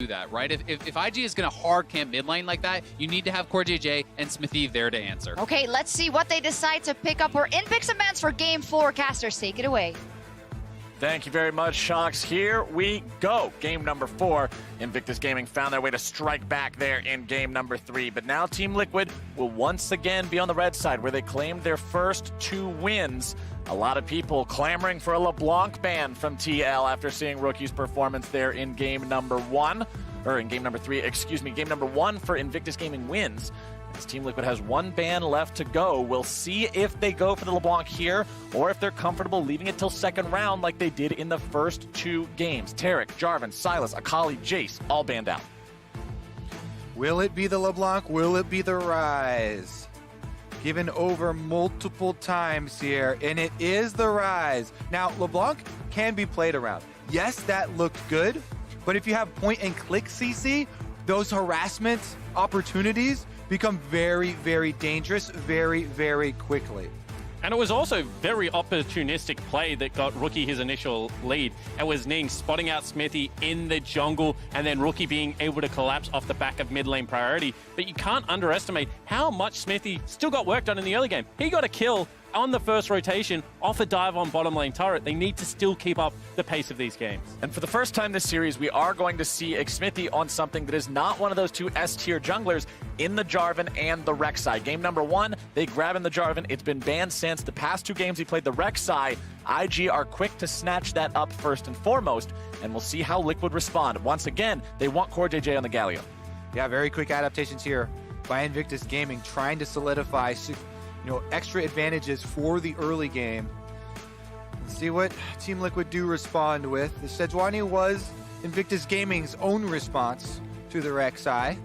do that, right? If IG is going to hard camp mid lane like that, you need to have Core JJ and Smithy there to answer. Okay, let's see what they decide to pick up. We're in picks and bans for game 4. Casters, take it away. Thank you very much, Shocks. Here we go. Game number 4. Invictus Gaming found their way to strike back there in game number 3. But now Team Liquid will once again be on the red side, where they claimed their first 2 wins. A lot of people clamoring for a LeBlanc ban from TL after seeing Rookie's performance there in game number 1. Or in game number 3, excuse me. Game number 1 for Invictus Gaming wins. As Team Liquid has 1 ban left to go. We'll see if they go for the LeBlanc here, or if they're comfortable leaving it till second round like they did in the first 2 games. Tarek, Jarvan, Silas, Akali, Jace, all banned out. Will it be the LeBlanc? Will it be the Rise? Given over multiple times here, and it is the Rise. Now, LeBlanc can be played around. Yes, that looked good, but if you have point-and-click CC, those harassment opportunities become very, very dangerous very, very quickly. And it was also very opportunistic play that got Rookie his initial lead. It was Ning spotting out Smithy in the jungle, and then Rookie being able to collapse off the back of mid lane priority. But you can't underestimate how much Smithy still got work done in the early game. He got a kill on the first rotation off a dive on bottom lane turret. They need to still keep up the pace of these games. And for the first time this series, we are going to see Xmithy on something that is not one of those 2 S-tier junglers in the Jarvan and the Rek'Sai. Game number 1, they grab in the Jarvan. It's been banned since. The past 2 games he played the Rek'Sai. IG are quick to snatch that up first and foremost, and we'll see how Liquid respond. Once again, they want Core JJ on the Galio. Yeah, very quick adaptations here by Invictus Gaming, trying to solidify extra advantages for the early game. Let's see what Team Liquid do respond with. The Sejuani was Invictus Gaming's own response to the Rek'Sai.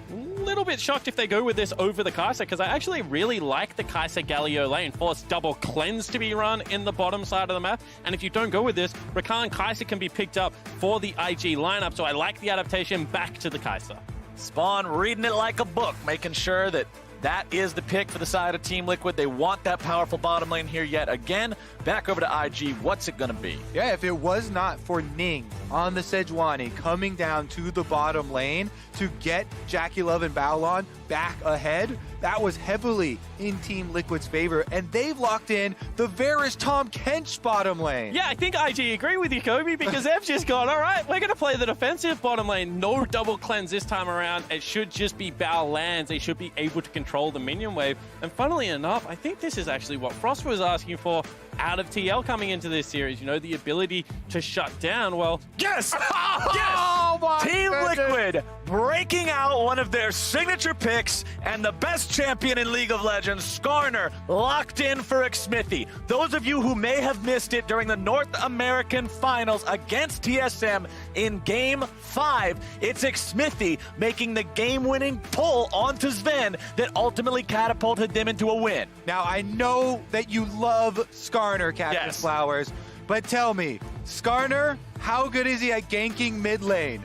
A little bit shocked if they go with this over the Kai'Sa, because I actually really like the Kai'Sa Galio lane. Force double cleanse to be run in the bottom side of the map. And if you don't go with this, Rakan Kai'Sa can be picked up for the IG lineup. So I like the adaptation back to the Kai'Sa. Spawn reading it like a book, making sure that that is the pick for the side of Team Liquid. They want that powerful bottom lane here yet again. Back over to IG. What's it going to be? Yeah, if it was not for Ning on the Sejuani coming down to the bottom lane to get Jackie Love and Baolon back ahead, that was heavily in Team Liquid's favor, and they've locked in the Varus Tom Kench bottom lane. Yeah, I think IG agree with you, Kobe, because they've just gone, all right, we're going to play the defensive bottom lane. No double cleanse this time around. It should just be Bao lands. They should be able to control the minion wave. And funnily enough, I think this is actually what Frost was asking for out of TL coming into this series. The ability to shut down, well... Yes! Yes! Oh my Team goodness. Liquid breaking out one of their signature picks, and the best champion in League of Legends, Skarner, locked in for Xmithy. Those of you who may have missed it during the North American Finals against TSM in Game 5, it's Xmithy making the game-winning pull onto Sven that ultimately catapulted them into a win. Now, I know that you love Skarner, Captain Yes. Flowers, but tell me, Skarner, how good is he at ganking mid lane?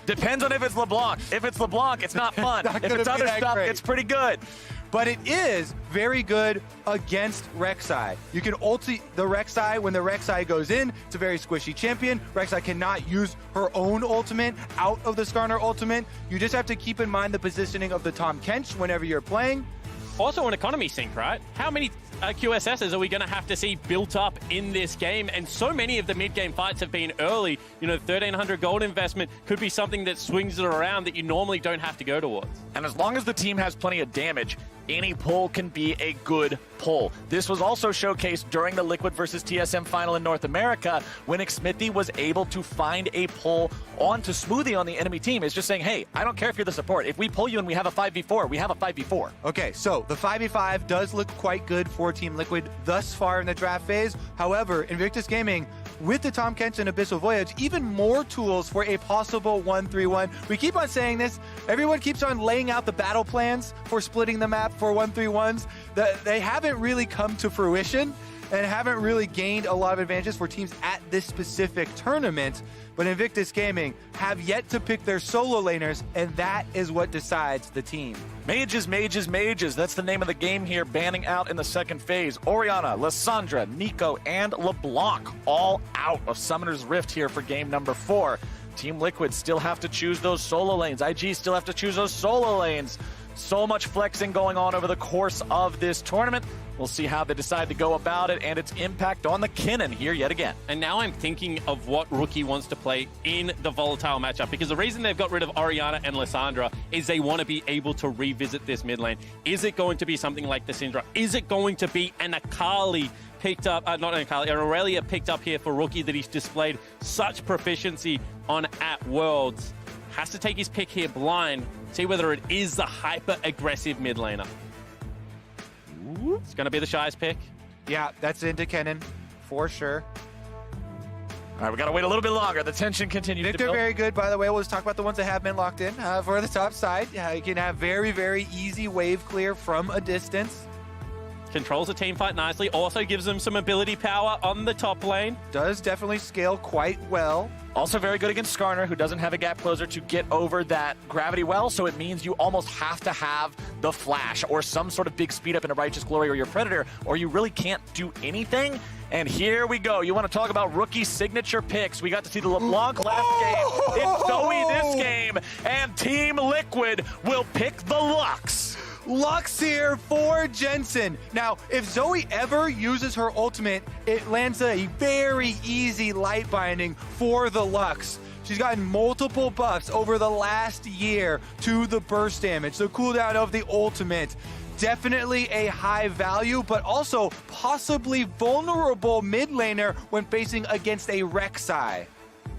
Depends on if it's LeBlanc. If it's LeBlanc, it's not fun. Not If gonna it's be other that stuff, great. it's pretty good. But it is very good against Rek'Sai. You can ulti the Rek'Sai when the Rek'Sai goes in. It's a very squishy champion. Rek'Sai cannot use her own ultimate out of the Skarner ultimate. You just have to keep in mind the positioning of the Tahm Kench whenever you're playing. Also an economy sink, right? How many QSSs are we going to have to see built up in this game? And so many of the mid-game fights have been early. 1,300 gold investment could be something that swings it around that you normally don't have to go towards. And as long as the team has plenty of damage, any pull can be a good pull. This was also showcased during the Liquid versus TSM final in North America when Xmithy was able to find a pull onto Smoothie on the enemy team. It's just saying, hey, I don't care if you're the support. If we pull you and we have a 5v4, we have a 5v4. Okay, so the 5v5 does look quite good for Team Liquid thus far in the draft phase. However, Invictus Gaming, with the Tahm Kench and Abyssal Voyage, even more tools for a possible 1-3-1. We keep on saying this. Everyone keeps on laying out the battle plans for splitting the map for 1-3-1s. They haven't really come to fruition and haven't really gained a lot of advantages for teams at this specific tournament. But Invictus Gaming have yet to pick their solo laners, and that is what decides the team. Mages, mages, mages. That's the name of the game here, banning out in the second phase. Orianna, Lissandra, Nico, and LeBlanc all out of Summoner's Rift here for game number 4. Team Liquid still have to choose those solo lanes. IG still have to choose those solo lanes. So much flexing going on over the course of this tournament. We'll see how they decide to go about it and its impact on the Kinnan here yet again. And now I'm thinking of what Rookie wants to play in the volatile matchup, because the reason they've got rid of Orianna and Lissandra is they want to be able to revisit this mid lane. Is it going to be something like the Syndra? Is it going to be an Akali picked up, not an Akali, an Aurelia picked up here for Rookie that he's displayed such proficiency on at Worlds? Has to take his pick here blind, see whether it is the hyper-aggressive mid laner. It's going to be the Shy's pick. Yeah, that's into Kennen, for sure. All right, we got to wait a little bit longer. The tension continues to Victor, build. very good, by the way. We'll just talk about the ones that have been locked in. For the top side, you can have very, very easy wave clear from a distance. Controls the team fight nicely, also gives them some ability power on the top lane. Does definitely scale quite well. Also very good against Skarner, who doesn't have a gap closer to get over that gravity well, so it means you almost have to have the flash or some sort of big speed up in a Righteous Glory or your Predator, or you really can't do anything. And here we go. You want to talk about rookie signature picks. We got to see the LeBlanc last game. It's Zoe this game, and Team Liquid will pick the Lux. Lux here for Jensen. Now, if Zoe ever uses her ultimate, it lands a very easy light binding for the Lux. She's gotten multiple buffs over the last year to the burst damage, the cooldown of the ultimate. Definitely a high value, but also possibly vulnerable mid laner when facing against a Rek'Sai.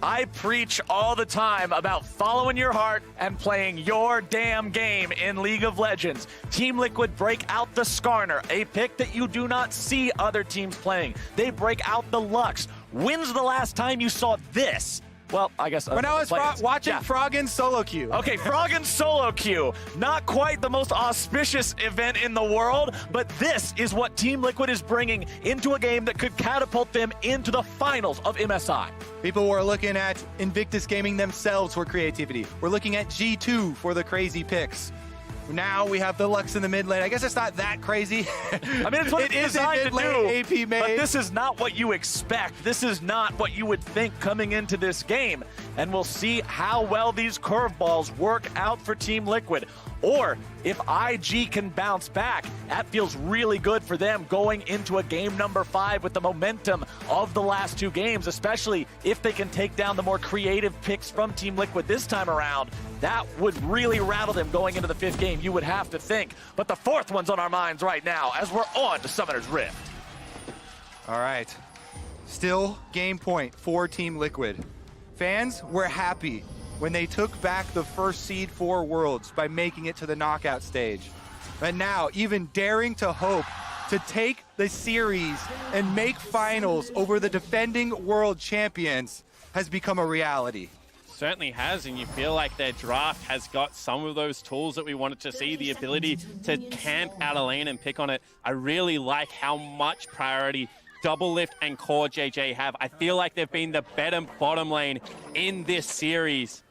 I preach all the time about following your heart and playing your damn game in League of Legends. Team Liquid break out the Skarner, a pick that you do not see other teams playing. They break out the Lux. When's the last time you saw this? Well, I guess... When I was watching Froggen's solo queue. Okay, Froggen's solo queue. Not quite the most auspicious event in the world, but this is what Team Liquid is bringing into a game that could catapult them into the finals of MSI. People were looking at Invictus Gaming themselves for creativity. We're looking at G2 for the crazy picks. Now we have the Lux in the mid lane. I guess it's not that crazy. I mean, it's what it it's is a designed mid to lane do, AP made. but this is not what you expect. This is not what you would think coming into this game. And we'll see how well these curveballs work out for Team Liquid. Or if IG can bounce back, that feels really good for them going into a game number 5 with the momentum of the last 2 games, especially if they can take down the more creative picks from Team Liquid this time around. That would really rattle them going into the 5th game, you would have to think. But the 4th one's on our minds right now as we're on to Summoner's Rift. All right. Still game point for Team Liquid. Fans were happy when they took back the first seed for Worlds by making it to the knockout stage. But now, even daring to hope to take the series and make finals over the defending world champions has become a reality. Certainly has, and you feel like their draft has got some of those tools that we wanted to see, the ability to camp out a lane and pick on it. I really like how much priority Double Lift and Core JJ have. I feel like they've been the better bottom lane in this series.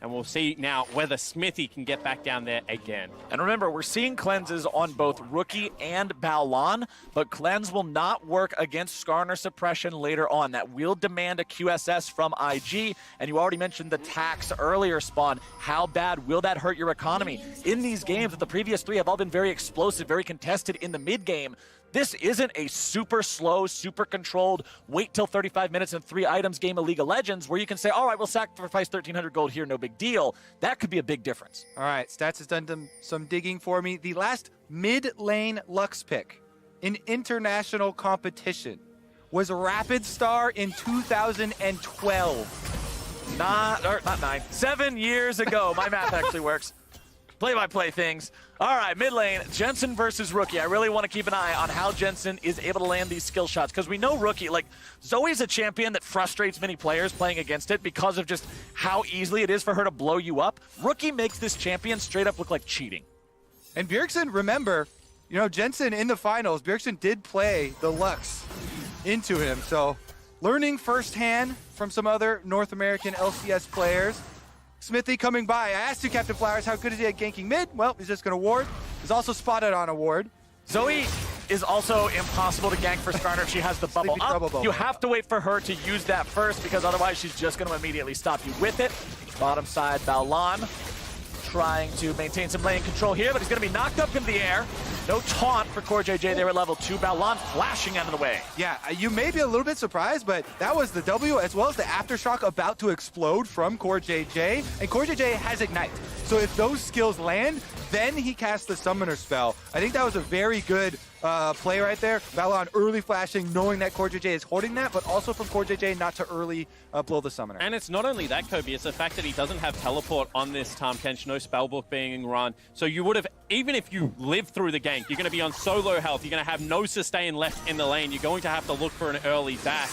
And we'll see now whether Smithy can get back down there again. And remember, we're seeing cleanses on both Rookie and Baolan, but cleanse will not work against Skarner suppression later on. That will demand a QSS from IG, and you already mentioned the tax earlier, Spawn. How bad will that hurt your economy? In these games, the previous 3 have all been very explosive, very contested in the mid game. This isn't a super slow, super controlled, wait till 35 minutes and 3 items game of League of Legends where you can say, all right, we'll sacrifice 1,300 gold here, no big deal. That could be a big difference. All right, Stats has done some digging for me. The last mid-lane Lux pick in international competition was Rapid Star in 2012. Not 9, 7 years ago. My math actually works. Play-by-play things. All right, mid lane, Jensen versus Rookie. I really want to keep an eye on how Jensen is able to land these skill shots, because we know Rookie, like, Zoe's a champion that frustrates many players playing against it because of just how easily it is for her to blow you up. Rookie makes this champion straight up look like cheating. And Bjergsen, remember, you know, Jensen in the finals, Bjergsen did play the Lux into him, so learning firsthand from some other North American LCS players. Smithy coming by. I asked you, Captain Flowers, how good is he at ganking mid? Well, he's just going to ward. He's also spotted on a ward. Zoe is also impossible to gank for Skarner if she has the bubble Sleepy trouble up. bubble. You have to wait for her to use that first because otherwise she's just going to immediately stop you with it. Bottom side, Balan trying to maintain some lane control here, but he's going to be knocked up in the air. No taunt for CoreJJ there at level 2. Balan flashing out of the way. Yeah, you may be a little bit surprised, but that was the W as well as the Aftershock about to explode from CoreJJ, and CoreJJ has Ignite. So if those skills land, then he casts the Summoner spell. I think that was a very good play right there. Balan early flashing, knowing that CoreJJ is holding that, but also from CoreJJ not to early blow the Summoner. And it's not only that, Kobe, it's the fact that he doesn't have teleport on this Tahm Kench, no spellbook being run. So you would have, even if you live through the gank, you're going to be on so low health, you're going to have no sustain left in the lane, you're going to have to look for an early dash.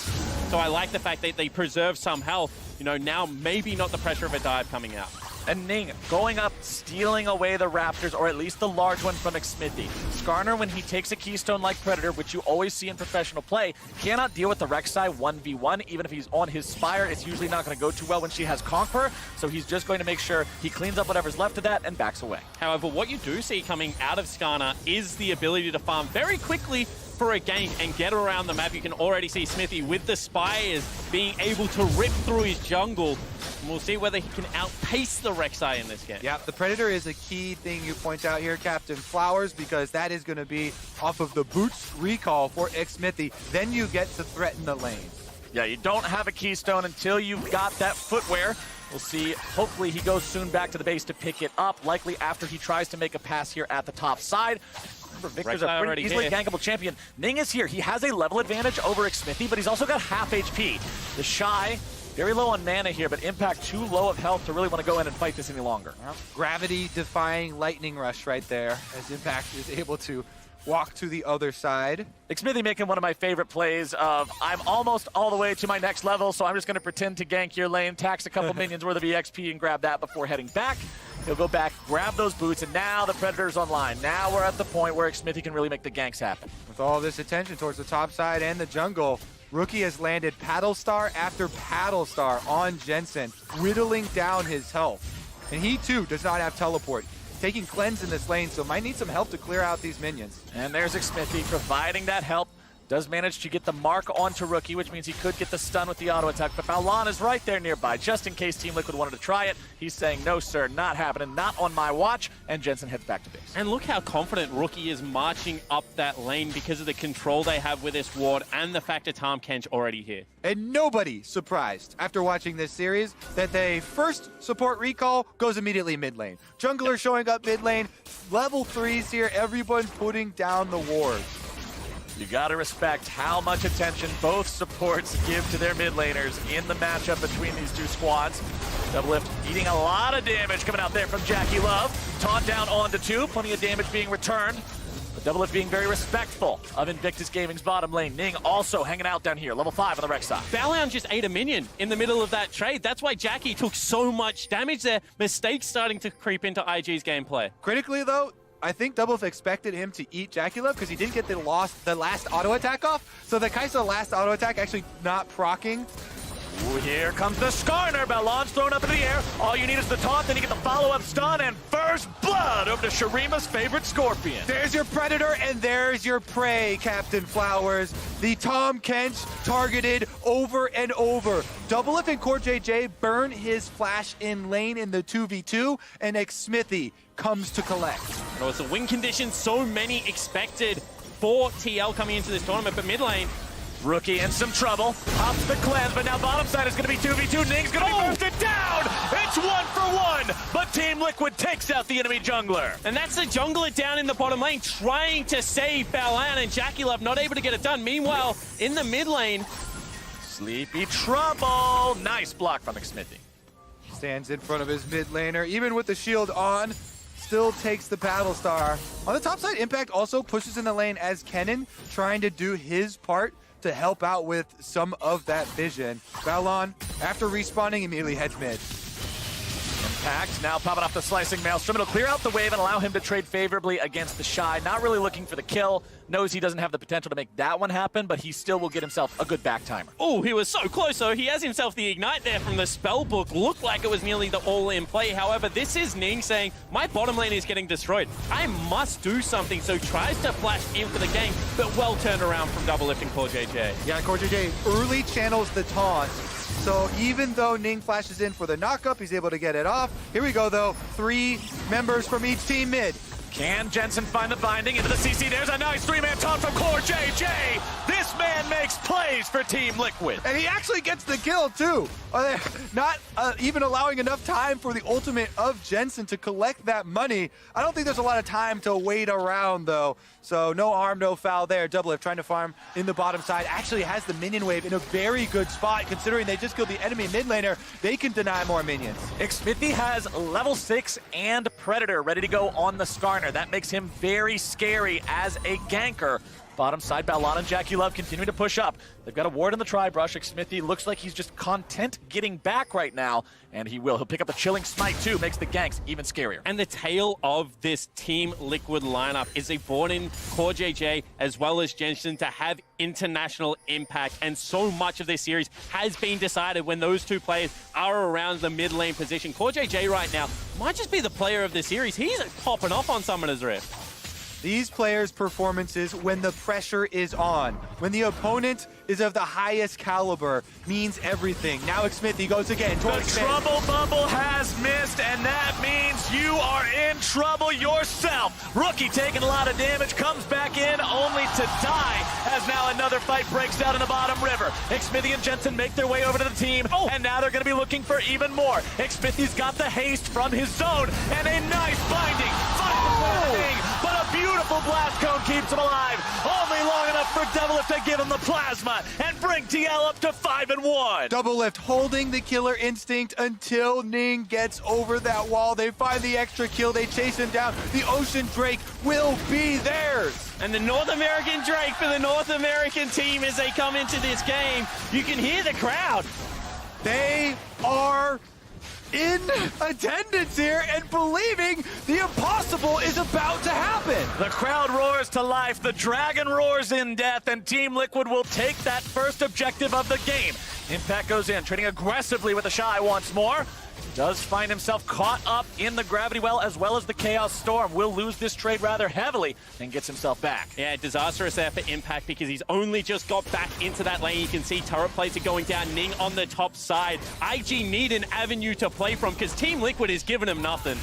So I like the fact that they preserve some health. You know, now maybe not the pressure of a dive coming out. And Ning going up, stealing away the Raptors, or at least the large one from Xmithy. Skarner, when he takes a Keystone like Predator, which you always see in professional play, cannot deal with the Rek'Sai 1v1. Even if he's on his Spire, it's usually not going to go too well when she has Conqueror, so he's just going to make sure he cleans up whatever's left of that and backs away. However, what you do see coming out of Skarner is the ability to farm very quickly for a gank and get around the map. You can already see Smithy with the Spires being able to rip through his jungle. And we'll see whether he can outpace the Rek'Sai in this game. Yeah, the Predator is a key thing you point out here, Captain Flowers, because that is going to be off of the boots recall for Xmithy. Then you get to threaten the lane. Yeah, you don't have a Keystone until you've got that footwear. We'll see. Hopefully he goes soon back to the base to pick it up, likely after he tries to make a pass here at the top side. Remember, Victor's a pretty easily gankable champion. Ning is here. He has a level advantage over Xmithy, but he's also got half HP. The Shy, very low on mana here, but Impact too low of health to really want to go in and fight this any longer. Well, gravity-defying lightning rush right there, as Impact is able to walk to the other side. Xmithy making one of my favorite plays of, I'm almost all the way to my next level, so I'm just going to pretend to gank your lane, tax a couple minions worth of EXP and grab that before heading back. He'll go back, grab those boots, and now the Predator's online. Now we're at the point where Xmithy can really make the ganks happen. With all this attention towards the top side and the jungle, Rookie has landed Paddle Star after Paddle Star on Jensen, whittling down his health. And he too does not have teleport. Taking cleanse in this lane, so might need some help to clear out these minions. And there's Xmithy providing that help. Does manage to get the mark onto Rookie, which means he could get the stun with the auto attack. But Balan is right there nearby, just in case Team Liquid wanted to try it. He's saying, no, sir, not happening, not on my watch. And Jensen heads back to base. And look how confident Rookie is marching up that lane because of the control they have with this ward and the fact that Tahm Kench already here. And nobody surprised after watching this series that they first support recall goes immediately mid lane. Jungler showing up mid lane, level 3s here, everyone putting down the wards. You gotta respect how much attention both supports give to their mid laners in the matchup between these two squads. Doublelift eating a lot of damage coming out there from Jackie Love. Taunt down onto 2, plenty of damage being returned. But Doublelift being very respectful of Invictus Gaming's bottom lane. Ning also hanging out down here, level 5 on the Rek'Sai. Balan just ate a minion in the middle of that trade. That's why Jackie took so much damage there. Mistakes starting to creep into IG's gameplay. Critically though, I think Doublelift expected him to eat Jackie Love because he didn't get the last auto attack off. So the Kai'Sa last auto attack actually not proccing. Ooh, here comes the Skarner. Balan's thrown up into the air. All you need is the taunt, then you get the follow-up stun, and first blood over to Shurima's favorite Scorpion. There's your Predator, and there's your prey, Captain Flowers. The Tahm Kench targeted over and over. Doublelift and CoreJJ burn his flash in lane in the 2v2, and Xmithy comes to collect. Oh, it's a win condition so many expected for TL coming into this tournament, but mid lane, Rookie in some trouble. Pops the cleanse, but now bottom side is going to be 2v2. Ning's going to be bursted down. It's 1-for-1, but Team Liquid takes out the enemy jungler. and that's the jungler down in the bottom lane trying to save Balan, and Jackie Love not able to get it done. Meanwhile, in the mid lane, Sleepy trouble. Nice block from Xmithy. Stands in front of his mid laner, even with the shield on, still takes the Paddle Star. On the top side, Impact also pushes in the lane as Kennen trying to do his part to help out with some of that vision. Balan, after respawning, immediately heads mid. Impact now popping off the slicing maelstrom. It'll clear out the wave and allow him to trade favorably against the Shy. Not really looking for the kill. Knows he doesn't have the potential to make that one happen, but he still will get himself a good back timer. Oh, he was so close, though. He has himself the Ignite there from the spell book. Looked like it was nearly the all-in play. However, this is Ning saying, my bottom lane is getting destroyed. I must do something. So tries to flash in for the game, but well turned around from double lifting CoreJJ. Yeah, CoreJJ early channels the taunt. So even though Ning flashes in for the knockup, he's able to get it off. Here we go, though. 3 members from each team mid. Can Jensen find the binding into the CC? There's a nice 3-man taunt from CoreJJ. This man makes plays for Team Liquid. And he actually gets the kill, too. Not even allowing enough time for the ultimate of Jensen to collect that money. I don't think there's a lot of time to wait around, though. So no harm, no foul there. Doublelift trying to farm in the bottom side. Actually has the minion wave in a very good spot, considering they just killed the enemy mid laner. They can deny more minions. Xmithie has level 6 and Predator ready to go on the Skarner. That makes him very scary as a ganker. Bottom side, Balon and Jackie Love continuing to push up. They've got a ward in the tri-brush. Xmithie looks like he's just content getting back right now, and he will. He'll pick up the Chilling Smite too, makes the ganks even scarier. And the tail of this Team Liquid lineup is they brought in CoreJJ as well as Jensen to have international impact, and so much of this series has been decided when those two players are around the mid lane position. CoreJJ right now might just be the player of the series. He's popping off on Summoner's Rift. These players' performances when the pressure is on, when the opponent is of the highest caliber, means everything. Now Xmithie goes again towards the trouble bubble has missed, and that means you are in trouble yourself. Rookie taking a lot of damage, comes back in only to die, as now another fight breaks out in the bottom river. Xmithie and Jensen make their way over to the team, and now they're going to be looking for even more. Xmithie's got the haste from his zone, and a nice binding. But a beautiful blast cone keeps him alive. Only long enough for Doublelift to give him the plasma and bring TL up to 5-1. Doublelift holding the killer instinct until Ning gets over that wall. They find the extra kill. They chase him down. The Ocean Drake will be theirs. And the North American Drake for the North American team as they come into this game. You can hear the crowd. They are in attendance here and believing the impossible is about to happen. The crowd roars to life, the dragon roars in death, and Team Liquid will take that first objective of the game. Impact goes in, trading aggressively with the Shy once more. Does find himself caught up in the Gravity Well as well as the Chaos Storm. Will lose this trade rather heavily and gets himself back. Yeah, disastrous there for Impact because he's only just got back into that lane. You can see turret plates are going down. Ning on the top side. IG need an avenue to play from because Team Liquid is giving him nothing.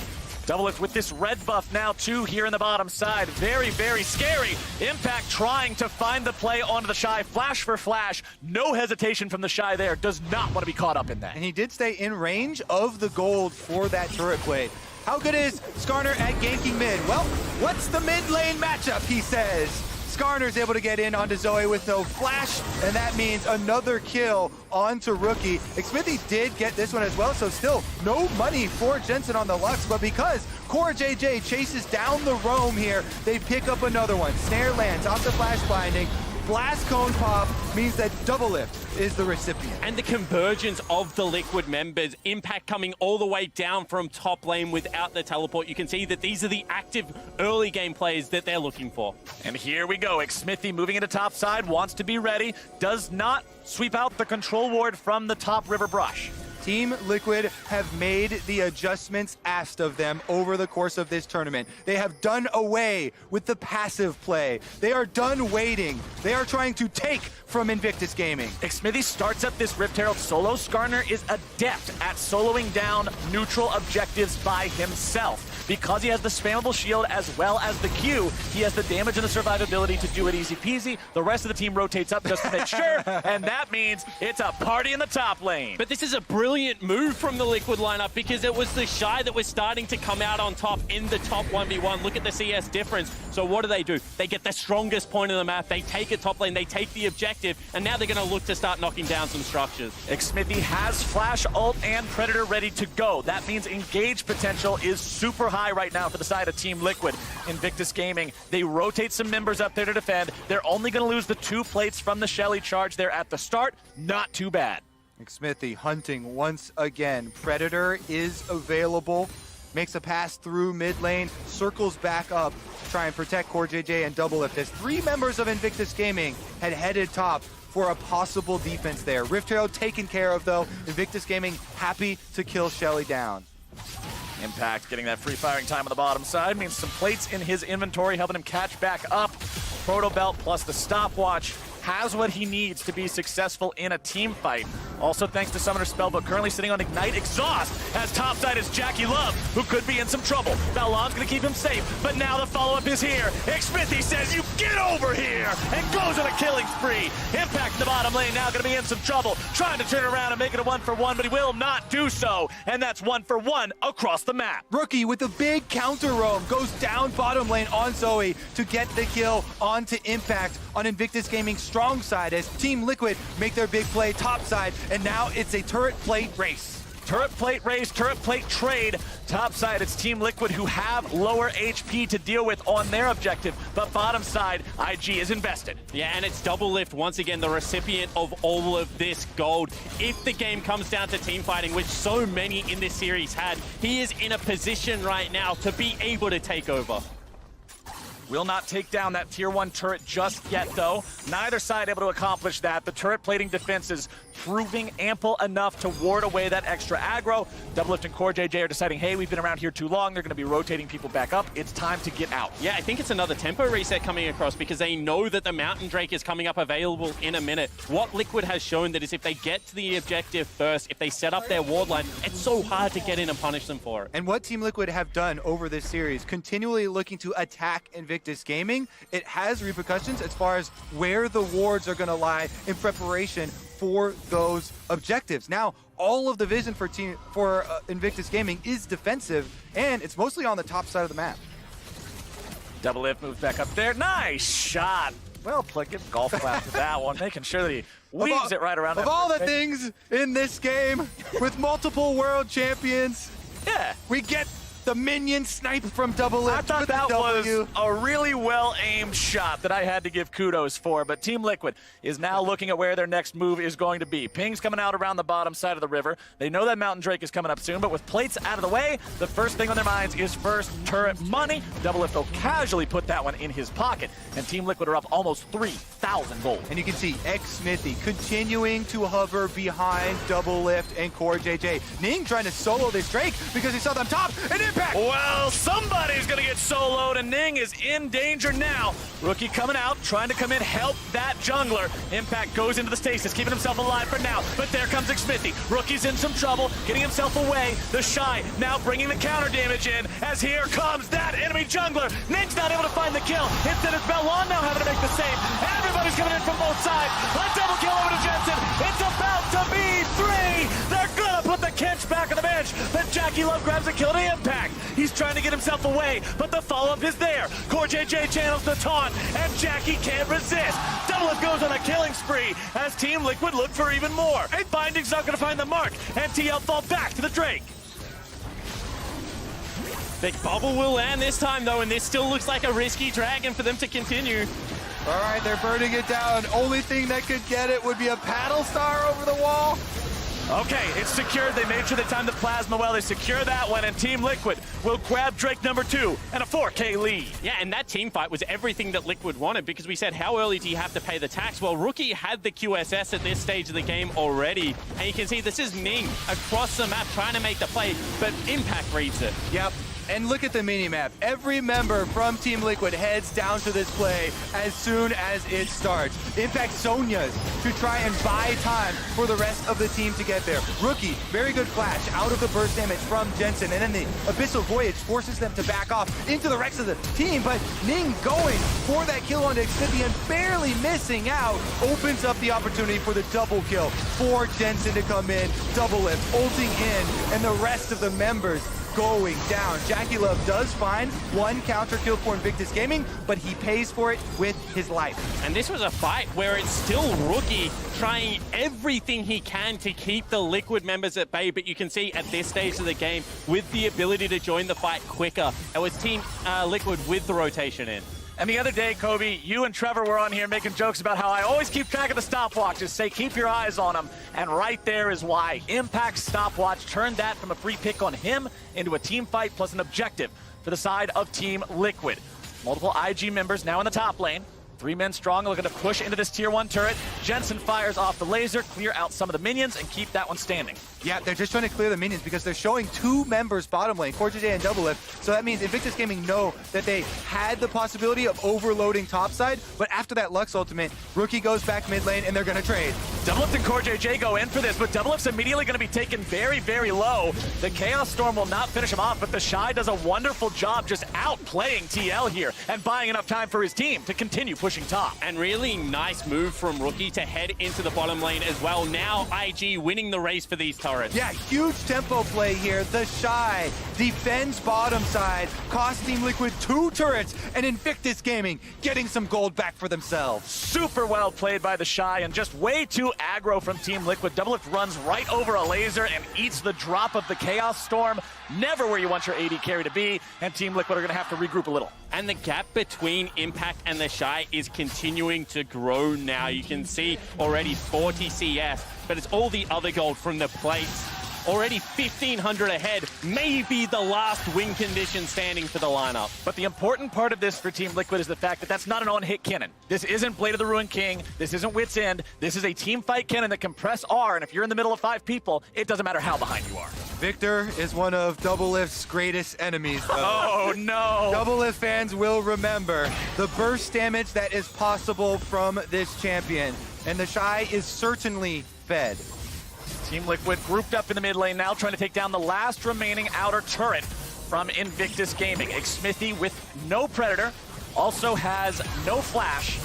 Doublelift with this red buff now too here in the bottom side. Very, very scary. Impact trying to find the play onto the Shy. Flash for flash. No hesitation from the Shy there. Does not want to be caught up in that. And he did stay in range of the gold for that turret play. How good is Skarner at ganking mid? Well, what's the mid lane matchup, he says. Skarner's able to get in onto Zoe with no flash, and that means another kill onto Rookie. Xmithie did get this one as well, so still no money for Jensen on the Lux, but because CoreJJ chases down the roam here, they pick up another one. Snare lands off the flash binding. Blast cone pop means that Doublelift is the recipient. And the convergence of the Liquid members, Impact coming all the way down from top lane without the teleport. You can see that these are the active early game players that they're looking for. And here we go. Xmithie moving into top side, wants to be ready, does not sweep out the control ward from the top river brush. Team Liquid have made the adjustments asked of them over the course of this tournament. They have done away with the passive play. They are done waiting. They are trying to take from Invictus Gaming. Xmithie starts up this Rift Herald solo. Skarner is adept at soloing down neutral objectives by himself. Because he has the spammable shield as well as the Q, he has the damage and the survivability to do it easy peasy. The rest of the team rotates up just to make sure, and that means it's a party in the top lane. But this is a brilliant move from the Liquid lineup because it was the Shy that was starting to come out on top in the top 1v1. Look at the CS difference. So what do? They get the strongest point of the map. They take a top lane. They take the objective, and now they're going to look to start knocking down some structures. Xmithie has Flash, Ult, and Predator ready to go. That means engage potential is super high right now for the side of Team Liquid. Invictus Gaming, they rotate some members up there to defend. They're only going to lose the 2 plates from the Shelly charge there at the start. Not too bad. Smithy hunting once again. Predator is available. Makes a pass through mid lane, circles back up to try and protect CoreJJ and Doublelift as 3 members of Invictus Gaming had headed top for a possible defense there. Rift Hero taken care of though. Invictus Gaming happy to kill Shelly down. Impact getting that free firing time on the bottom side means some plates in his inventory helping him catch back up. Proto Belt plus the stopwatch has what he needs to be successful in a team fight. Also thanks to Summoner Spellbook, currently sitting on Ignite Exhaust, as topside is Jackie Love, who could be in some trouble. Balon's gonna keep him safe, but now the follow-up is here. Smithy says, you get over here, and goes on a killing spree. Impact in the bottom lane, now gonna be in some trouble, trying to turn around and make it a 1-for-1, but he will not do so, and that's 1-for-1 across the map. Rookie with a big counter roam goes down bottom lane on Zoe to get the kill onto Impact on Invictus Gaming's strong side as Team Liquid make their big play top side, and now it's a turret plate race. Turret plate race, turret plate trade. Top side, it's Team Liquid who have lower HP to deal with on their objective, but bottom side, IG is invested. Yeah, and it's Doublelift once again, the recipient of all of this gold. If the game comes down to team fighting, which so many in this series had, he is in a position right now to be able to take over. Will not take down that tier 1 turret just yet, though. Neither side able to accomplish that. The turret plating defense is proving ample enough to ward away that extra aggro. Doublelift and CoreJJ are deciding, hey, we've been around here too long. They're going to be rotating people back up. It's time to get out. Yeah, I think it's another tempo reset coming across because they know that the Mountain Drake is coming up available in a minute. What Liquid has shown that is if they get to the objective first, if they set up their ward line, it's so hard to get in and punish them for it. And what Team Liquid have done over this series, continually looking to attack Invictus Gaming, it has repercussions as far as where the wards are going to lie in preparation for those objectives. Now, all of the vision for Invictus Gaming is defensive, and it's mostly on the top side of the map. Doublelift moves back up there. Nice shot. Well played. Give golf clap to that one, making sure that he weaves it right around. Of all the things in this game, with multiple world champions, yeah, we get the minion snipe from Doublelift. I thought that was a really well-aimed shot that I had to give kudos for, but Team Liquid is now looking at where their next move is going to be. Ping's coming out around the bottom side of the river. They know that Mountain Drake is coming up soon, but with plates out of the way, the first thing on their minds is first turret money. Doublelift will casually put that one in his pocket, and Team Liquid are up almost 3,000 gold. And you can see Smithy continuing to hover behind Doublelift and CoreJJ. Ning trying to solo this Drake because he saw them top, and Impact! Well, somebody's gonna get soloed, and Ning is in danger now. Rookie coming out, trying to come in, help that jungler. Impact goes into the stasis, keeping himself alive for now, but there comes Smithy. Rookie's in some trouble, getting himself away. The Shy now bringing the counter damage in, as here comes that enemy jungler. Ning's not able to find the kill. Instead, it's Belon now having to make the save. Everybody's coming in from both sides. A double kill over to Jensen. It's about to be 3. They're gonna put the Kench back on the bench, but Jackie Love grabs a kill to Impact. He's trying to get himself away, but the follow-up is there. CoreJJ channels the taunt, and Jackie can't resist. Doublelift goes on a killing spree as Team Liquid look for even more. And Binding's not going to find the mark, and TL fall back to the Drake. Big bubble will land this time, though, and this still looks like a risky dragon for them to continue. All right, they're burning it down. Only thing that could get it would be a paddle star over the wall. Okay, it's secured. They made sure they timed the plasma well. They secure that one, and Team Liquid will grab Drake number 2 and a 4K lead. Yeah, and that team fight was everything that Liquid wanted because we said, how early do you have to pay the tax? Well, Rookie had the QSS at this stage of the game already, and you can see this is Ning across the map trying to make the play, but Impact reads it. Yep. And look at the mini-map. Every member from Team Liquid heads down to this play as soon as it starts. Impact Sonya's to try and buy time for the rest of the team to get there. Rookie, very good flash out of the burst damage from Jensen, and then the Abyssal Voyage forces them to back off into the rest of the team, but Ning going for that kill on Xfinity and barely missing out opens up the opportunity for the double kill for Jensen to come in. Doublelift ulting in, and the rest of the members going down. Jackie Love does find one counter kill for Invictus Gaming, but he pays for it with his life. And this was a fight where it's still Rookie trying everything he can to keep the Liquid members at bay, but you can see at this stage of the game, with the ability to join the fight quicker, it was Team Liquid with the rotation in. And the other day, Kobe, you and Trevor were on here making jokes about how I always keep track of the stopwatches, say keep your eyes on them. And right there is why. Impact's stopwatch turned that from a free pick on him into a team fight plus an objective for the side of Team Liquid. Multiple IG members now in the top lane. 3 men strong, looking to push into this tier 1 turret. Jensen fires off the laser, clear out some of the minions, and keep that one standing. Yeah, they're just trying to clear the minions because they're showing 2 members bottom lane, CoreJJ and Doublelift. So that means Invictus Gaming know that they had the possibility of overloading topside, but after that Lux ultimate, Rookie goes back mid lane and they're going to trade. Doublelift and CoreJJ go in for this, but Doublelift's immediately going to be taken very, very low. The Chaos Storm will not finish him off, but the Shy does a wonderful job just outplaying TL here and buying enough time for his team to continue pushing top. And really nice move from Rookie to head into the bottom lane as well. Now IG winning the race for these turrets. Yeah, huge tempo play here. The Shy defends bottom side, cost Team Liquid 2 turrets, and Invictus Gaming getting some gold back for themselves. Super well played by the Shy and just way too aggro from Team Liquid. Doublelift runs right over a laser and eats the drop of the Chaos Storm. Never where you want your AD carry to be, and Team Liquid are going to have to regroup a little. And the gap between Impact and the Shy is continuing to grow now. You can see already 40 CS, but it's all the other gold from the plates. Already 1,500 ahead, maybe the last win condition standing for the lineup. But the important part of this for Team Liquid is the fact that that's not an on-hit cannon. This isn't Blade of the Ruined King. This isn't Wit's End. This is a team fight cannon that can press R, and if you're in the middle of 5 people, it doesn't matter how behind you are. Victor is one of Doublelift's greatest enemies, though. Oh, no. Doublelift fans will remember the burst damage that is possible from this champion, and the Shy is certainly fed. Team Liquid grouped up in the mid lane now, trying to take down the last remaining outer turret from Invictus Gaming. Xmithy with no Predator, also has no Flash.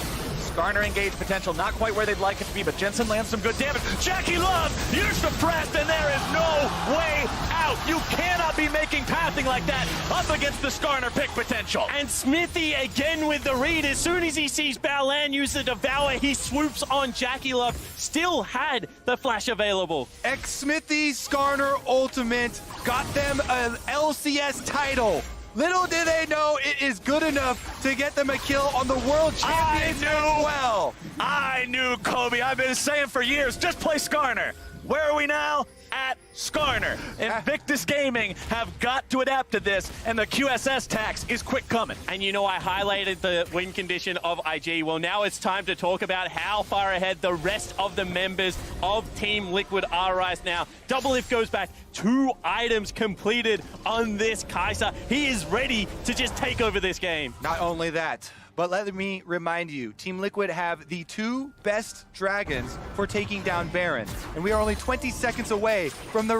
Skarner engaged potential, not quite where they'd like it to be, but Jensen lands some good damage. Jackie Love, you're suppressed, and there is no way out. You cannot be making pathing like that up against the Skarner pick potential. And Smithy again with the read. As soon as he sees Balan use the Devour, he swoops on Jackie Love. Still had the flash available. Xmithy's Skarner ultimate got them an LCS title. Little did they know it is good enough to get them a kill on the world champions as well. I knew, Kobe. I've been saying for years, just play Skarner. Where are we now? At Skarner. Invictus Gaming have got to adapt to this, and the QSS tax is quick coming. And you know, I highlighted the win condition of IG. Well, now it's time to talk about how far ahead the rest of the members of Team Liquid are right now. Doublelift goes back, 2 items completed on this Kai'Sa. He is ready to just take over this game. Not only that, but let me remind you, Team Liquid have the 2 best dragons for taking down Baron. And we are only 20 seconds away from the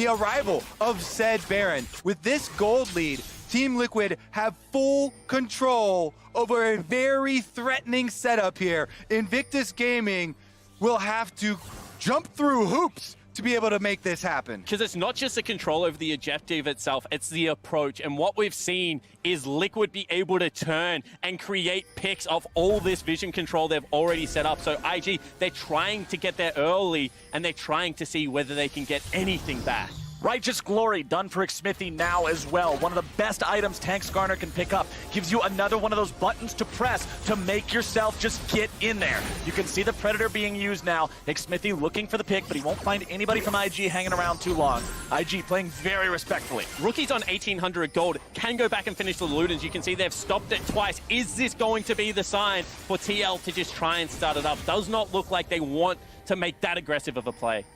arrival of said Baron. With this gold lead, Team Liquid have full control over a very threatening setup here. Invictus Gaming will have to jump through hoops to be able to make this happen. Because it's not just the control over the objective itself, it's the approach. And what we've seen is Liquid be able to turn and create picks of all this vision control they've already set up. So IG, they're trying to get there early, and they're trying to see whether they can get anything back. Righteous Glory done for Xmithy now as well. One of the best items Tank Skarner can pick up. Gives you another one of those buttons to press to make yourself just get in there. You can see the Predator being used now. Xmithy looking for the pick, but he won't find anybody from IG hanging around too long. IG playing very respectfully. Rookie's on 1,800 gold, can go back and finish the loot, as you can see they've stopped it twice. Is this going to be the sign for TL to just try and start it up? Does not look like they want to make that aggressive of a play.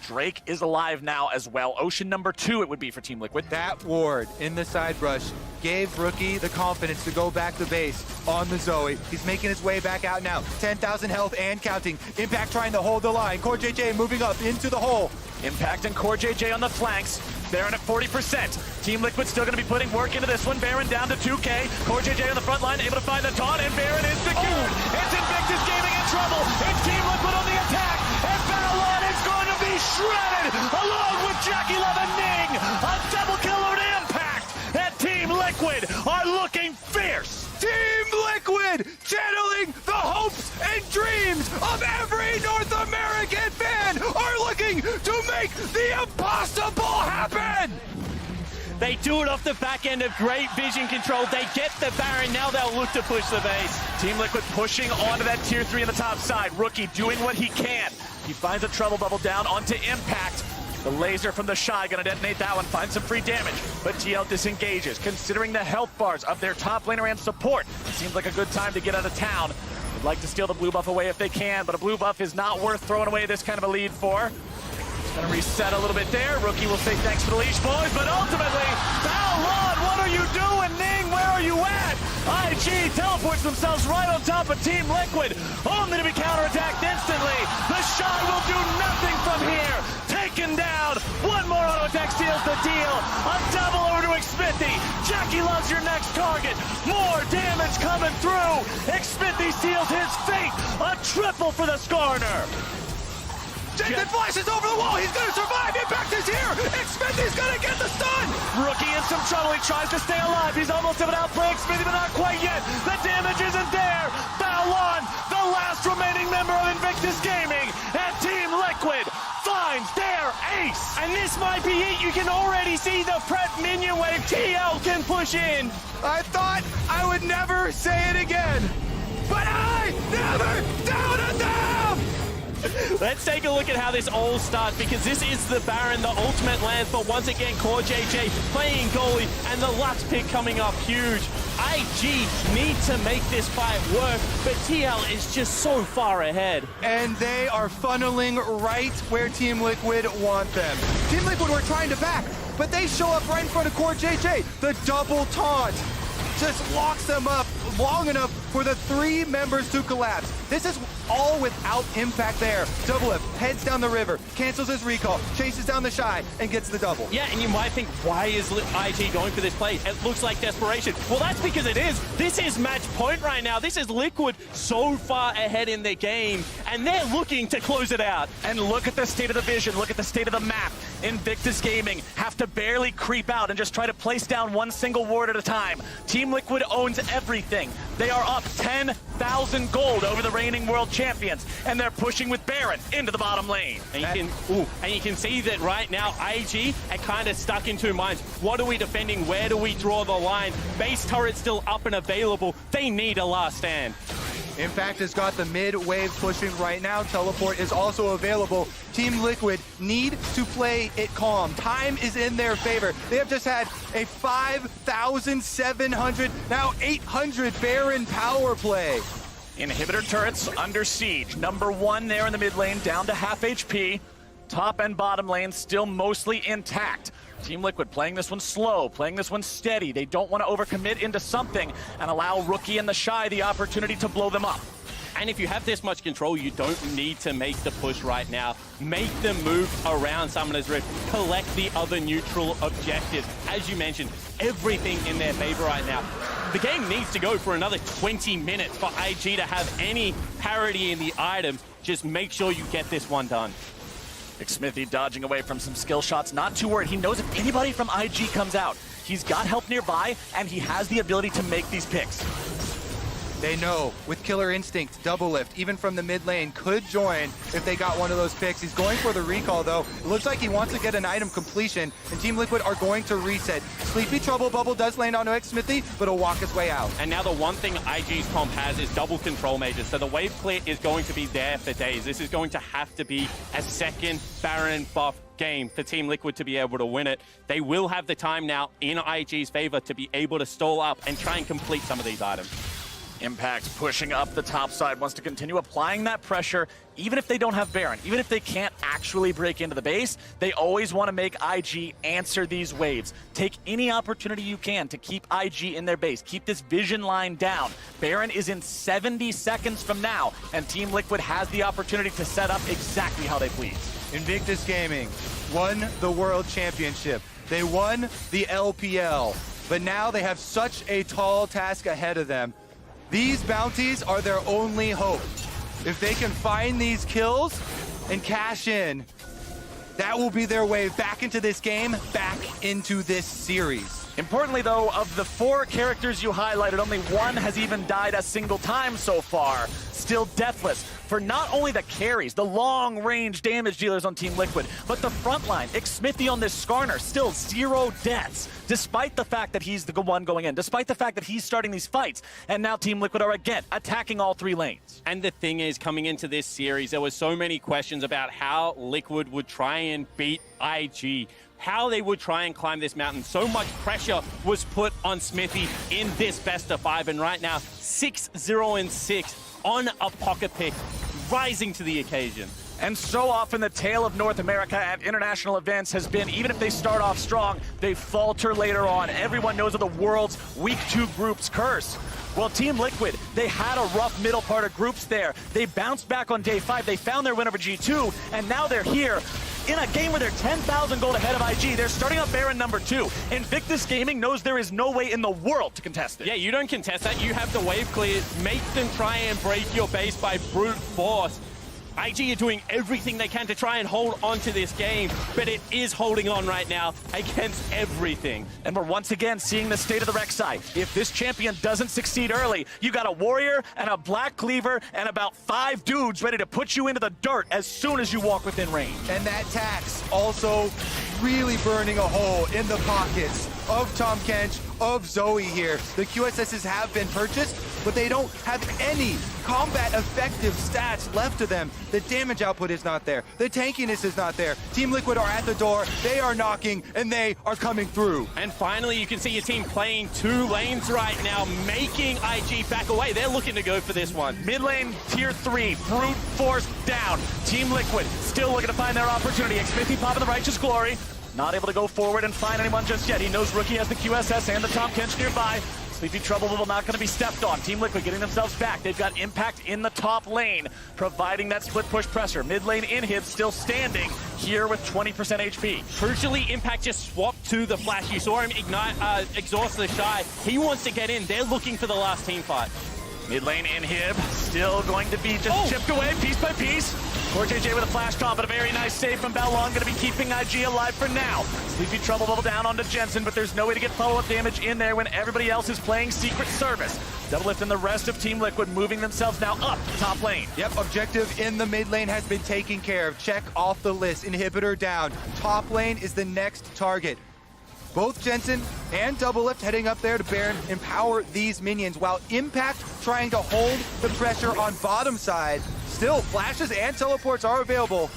Drake is alive now as well. Ocean number 2 it would be for Team Liquid. That ward in the side rush gave Rookie the confidence to go back to base on the Zoe. He's making his way back out now. 10,000 health and counting. Impact trying to hold the line. CoreJJ moving up into the hole. Impact and CoreJJ on the flanks. Baron at 40%. Team Liquid still going to be putting work into this one. Baron down to 2K. CoreJJ on the front line, able to find the taunt, and Baron is secured. It's Invictus Gaming in trouble. It's Team Liquid on the attack, and Balan is going to be shredded along with Jackie Love and Ning. A double killer to Impact, and Team Liquid are looking fierce. Team Liquid channeling the hopes and dreams of every North American fan are looking to make the impossible happen. They do it off the back end of great vision control. They get the Baron. Now they'll look to push the base. Team Liquid pushing onto that tier 3 in the top side. Rookie doing what he can. He finds a trouble bubble down onto Impact. The laser from the Shy gonna detonate that one, find some free damage, but TL disengages. Considering the health bars of their top laner and support, it seems like a good time to get out of town. Would like to steal the blue buff away if they can, but a blue buff is not worth throwing away this kind of a lead for. Gonna reset a little bit there. Rookie will say thanks for the leash, boys, but ultimately, Balon, what are you doing? Ning, where are you at? IG teleports themselves right on top of Team Liquid, only to be counterattacked instantly. The Shy will do nothing from here. Taken down. One more auto attack seals the deal. A double over to Xmithy. Jackie loves your next target. More damage coming through. Xmithy seals his fate. A triple for the Skarner. Jason flashes over the wall. He's going to survive. Impact is here. Xmithy's going to get the stun. Rookie in some trouble. He tries to stay alive. He's almost able to outplay Xmithy, but not quite yet. The damage isn't there. Balon, the last remaining member of Invictus Gaming, and Team Liquid finds their ace. And this might be it. You can already see the prep minion wave. TL can push in. I thought I would never say it again, but I never doubted them. Let's take a look at how this all starts, because this is the Baron, the ultimate lands, but once again, Core JJ playing goalie, and the Lux pick coming up huge. IG need to make this fight work, but TL is just so far ahead. And they are funneling right where Team Liquid want them. Team Liquid were trying to back, but they show up right in front of Core JJ. The double taunt just locks them up long enough for the 3 members to collapse. This is all without Impact there. Double F heads down the river, cancels his recall, chases down the Shy, and gets the double. Yeah, and you might think, why is IG going for this play? It looks like desperation. Well, that's because it is. This is match point right now. This is Liquid so far ahead in the game, and they're looking to close it out. And look at the state of the vision, look at the state of the map. Invictus Gaming have to barely creep out and just try to place down one single ward at a time. Team Liquid owns everything. They are up 10,000 gold over the reigning world champions, and they're pushing with Baron into the bottom lane. And you can see that right now, IG are kind of stuck in 2 minds. What are we defending? Where do we draw the line? Base turret's still up and available. They need a last stand. Impact has got the mid wave pushing right now. Teleport is also available. Team Liquid need to play it calm. Time is in their favor. They have just had a 5,700, now 800 Baron power play. Inhibitor turrets under siege. Number 1 there in the mid lane, down to half HP. Top and bottom lane still mostly intact. Team Liquid playing this one slow, playing this one steady. They don't want to overcommit into something and allow Rookie and the Shy the opportunity to blow them up. And if you have this much control, you don't need to make the push right now. Make the move around Summoner's Rift. Collect the other neutral objectives. As you mentioned, everything in their favor right now. The game needs to go for another 20 minutes for IG to have any parity in the items. Just make sure you get this one done. Xmithy dodging away from some skill shots, not too worried. He knows if anybody from IG comes out, he's got help nearby, and he has the ability to make these picks. They know with Killer Instinct, Double Lift, even from the mid lane, could join if they got one of those picks. He's going for the recall, though. It looks like he wants to get an item completion, and Team Liquid are going to reset. Sleepy Trouble Bubble does land onto Xmithy, but he'll walk his way out. And now the one thing IG's comp has is double control mages, so the wave clear is going to be there for days. This is going to have to be a second Baron buff game for Team Liquid to be able to win it. They will have the time now in IG's favor to be able to stall up and try and complete some of these items. Impact pushing up the top side, wants to continue applying that pressure, even if they don't have Baron, even if they can't actually break into the base, they always want to make IG answer these waves. Take any opportunity you can to keep IG in their base, keep this vision line down. Baron is in 70 seconds from now, and Team Liquid has the opportunity to set up exactly how they please. Invictus Gaming won the World Championship. They won the LPL, but now they have such a tall task ahead of them. These bounties are their only hope. If they can find these kills and cash in, that will be their way back into this game, back into this series. Importantly, though, of the 4 characters you highlighted, only 1 has even died a single time so far. Still deathless for not only the carries, the long-range damage dealers on Team Liquid, but the front line. Xmithy on this Skarner, still 0 deaths, despite the fact that he's the one going in, despite the fact that he's starting these fights. And now Team Liquid are again attacking all 3 lanes. And the thing is, coming into this series, there were so many questions about how Liquid would try and beat IG, how they would try and climb this mountain. So much pressure was put on Smithy in this best of 5, and right now 6-0-6 on a pocket pick, rising to the occasion. And so often the tale of North America at international events has been, even if they start off strong, they falter later on. Everyone knows of the world's Week 2 groups curse. Well, Team Liquid, they had a rough middle part of groups there. They bounced back on day 5. They found their win over G2, and now they're here in a game where they're 10,000 gold ahead of IG. They're starting up Baron number 2. Invictus Gaming knows there is no way in the world to contest it. Yeah, you don't contest that. You have the wave clear. Make them try and break your base by brute force. IG are doing everything they can to try and hold on to this game, but it is holding on right now against everything. And we're once again seeing the state of the Rek'Sai. If this champion doesn't succeed early, you got a warrior and a black cleaver and about 5 dudes ready to put you into the dirt as soon as you walk within range. And that tax also really burning a hole in the pockets of Tom Kench, of Zoe here. The QSSs have been purchased, but they don't have any combat effective stats left to them. The damage output is not there. The tankiness is not there. Team Liquid are at the door. They are knocking, and they are coming through. And finally, you can see your team playing 2 lanes right now, making IG back away. They're looking to go for this one. Mid lane, tier 3, brute force down. Team Liquid still looking to find their opportunity. Xmithy popping the Righteous Glory. Not able to go forward and find anyone just yet. He knows Rookie has the QSS and the Tom Kench nearby. Sleepy Trouble will not going to be stepped on. Team Liquid getting themselves back. They've got Impact in the top lane, providing that split push pressure. Mid lane Inhib still standing here with 20% HP. Crucially, Impact just swapped to the Flash. You saw him exhaust the Shy. He wants to get in. They're looking for the last team fight. Mid lane Inhib still going to be just chipped away piece by piece. CoreJJ with a flash top, but a very nice save from Balon, going to be keeping IG alive for now. Sleepy Trouble bubble down onto Jensen, but there's no way to get follow-up damage in there when everybody else is playing Secret Service. Doublelift and the rest of Team Liquid moving themselves now up top lane. Yep, objective in the mid lane has been taken care of. Check off the list. Inhibitor down. Top lane is the next target. Both Jensen and Doublelift heading up there to Baron empower these minions, while Impact trying to hold the pressure on bottom side. Still, flashes and teleports are available.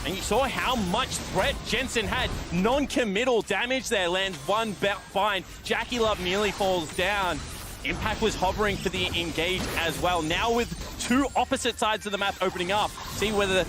And you saw how much threat Jensen had. Non-committal damage there, lands one bind. Jackie Love nearly falls down. Impact was hovering for the engage as well. Now with 2 opposite sides of the map opening up, see whether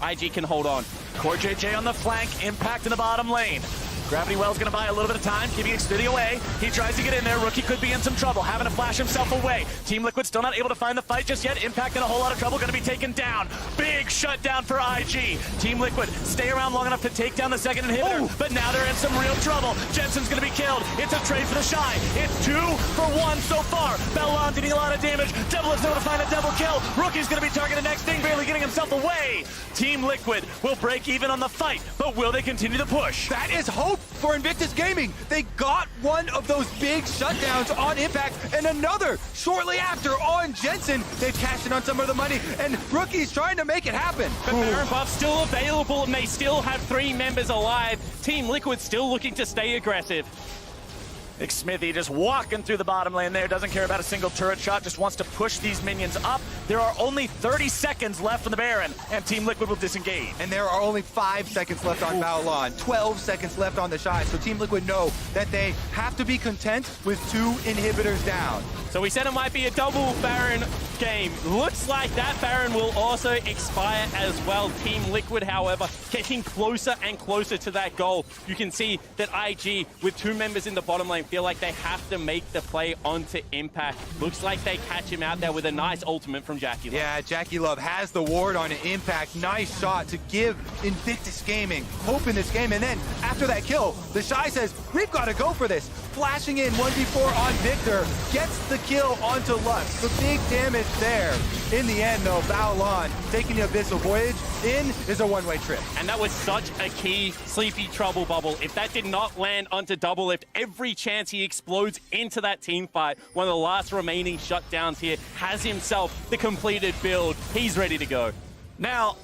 IG can hold on. CoreJJ on the flank, Impact in the bottom lane. Gravity Well's gonna buy a little bit of time, keeping Xmithy away. He tries to get in there. Rookie could be in some trouble, having to flash himself away. Team Liquid still not able to find the fight just yet. Impact in a whole lot of trouble, gonna be taken down. Big shutdown for IG. Team Liquid stay around long enough to take down the second inhibitor, but now they're in some real trouble. Jensen's gonna be killed. It's a trade for the Shy. It's 2 for 1 so far. Balon dealing a lot of damage. Doublelift's able to find a double kill. Rookie's gonna be targeted next thing, barely getting himself away. Team Liquid will break even on the fight, but will they continue to push? That is hope for Invictus Gaming. They got one of those big shutdowns on Impact and another shortly after on Jensen. They've cashed in on some of the money, and Rookie's trying to make it happen. But Baron buff still available, and they still have 3 members alive. Team Liquid still looking to stay aggressive. Xmithy just walking through the bottom lane there, doesn't care about a single turret shot, just wants to push these minions up. There are only 30 seconds left on the Baron, and Team Liquid will disengage. And there are only 5 seconds left on Balon, 12 seconds left on the Shy, so Team Liquid know that they have to be content with 2 inhibitors down. So we said it might be a double Baron game. Looks like that Baron will also expire as well. Team Liquid, however, getting closer and closer to that goal. You can see that IG, with 2 members in the bottom lane, feel like they have to make the play onto Impact. Looks like they catch him out there with a nice ultimate from Jackie Love. Yeah, Jackie Love has the ward on an Impact. Nice shot to give Invictus Gaming hope in this game. And then after that kill, the Shy says, we've got to go for this. Flashing in 1v4 on Victor, gets the kill onto Lux. The big damage there. In the end, though, Baolon taking the Abyssal Voyage in is a one-way trip. And that was such a key Sleepy Trouble bubble. If that did not land onto Double Lift, every chance he explodes into that team fight, one of the last remaining shutdowns here, has himself the completed build. He's ready to go. Now,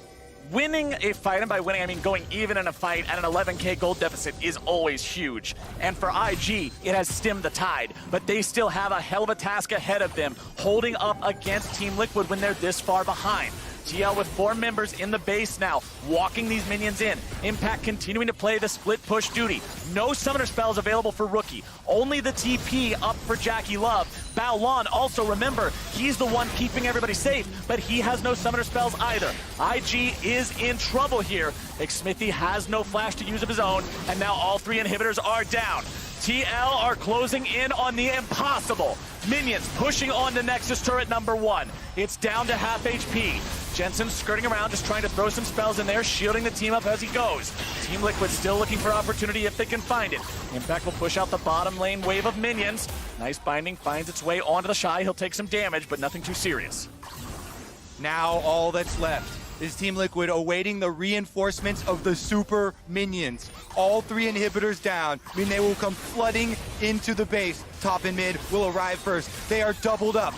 winning a fight, and by winning I mean going even in a fight at an 11k gold deficit, is always huge. And for IG, it has stemmed the tide, but they still have a hell of a task ahead of them, holding up against Team Liquid when they're this far behind. TL with 4 members in the base now, walking these minions in. Impact continuing to play the split push duty. No summoner spells available for Rookie. Only the TP up for Jackie Love. Baolon also, remember, he's the one keeping everybody safe, but he has no summoner spells either. IG is in trouble here. Xmithy has no flash to use of his own, and now all 3 inhibitors are down. TL are closing in on the impossible. Minions pushing on to Nexus turret number 1. It's down to half HP. Jensen skirting around, just trying to throw some spells in there, shielding the team up as he goes. Team Liquid still looking for opportunity if they can find it. Impact will push out the bottom lane wave of minions. Nice binding, finds its way onto the Shy. He'll take some damage, but nothing too serious. Now all that's left is Team Liquid awaiting the reinforcements of the super minions. All 3 inhibitors down mean they will come flooding into the base. Top and mid will arrive first. They are doubled up.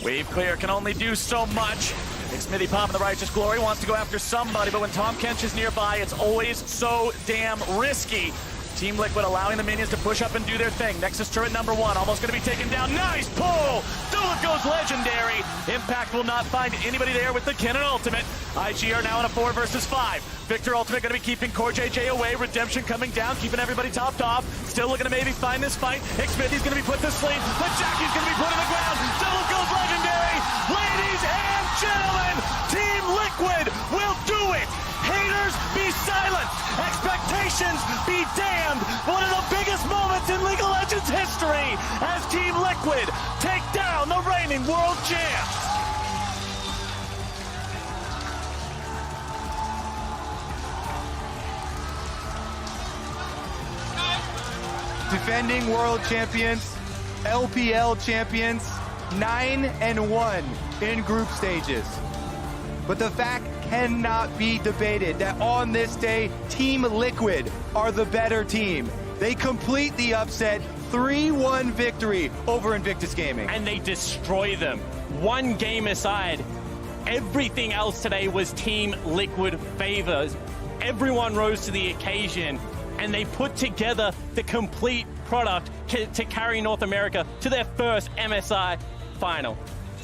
Wave clear can only do so much. Xmithy popping the Righteous Glory, wants to go after somebody, but when Tahm Kench is nearby, it's always so damn risky. Team Liquid allowing the minions to push up and do their thing. Nexus turret number 1, almost going to be taken down. Nice pull! Dula goes legendary. Impact will not find anybody there with the cannon ultimate. IG are now in a 4 versus 5. Victor ultimate going to be keeping CoreJJ away. Redemption coming down, keeping everybody topped off. Still looking to maybe find this fight. Xmithy's going to be put to sleep, but Jackie's going to be put on the ground. Double goes legendary. Ladies and gentlemen, Team Liquid will do it. Haters, be silent. Expectations, be damned. One of the biggest moments in League of Legends history as Team Liquid take down the reigning world champs. Defending world champions, LPL champions, 9-1 in group stages. But the fact cannot be debated that on this day, Team Liquid are the better team. They complete the upset, 3-1 victory over Invictus Gaming. And they destroy them. One game aside, everything else today was Team Liquid favors. Everyone rose to the occasion, and they put together the complete product to carry North America to their first MSI final.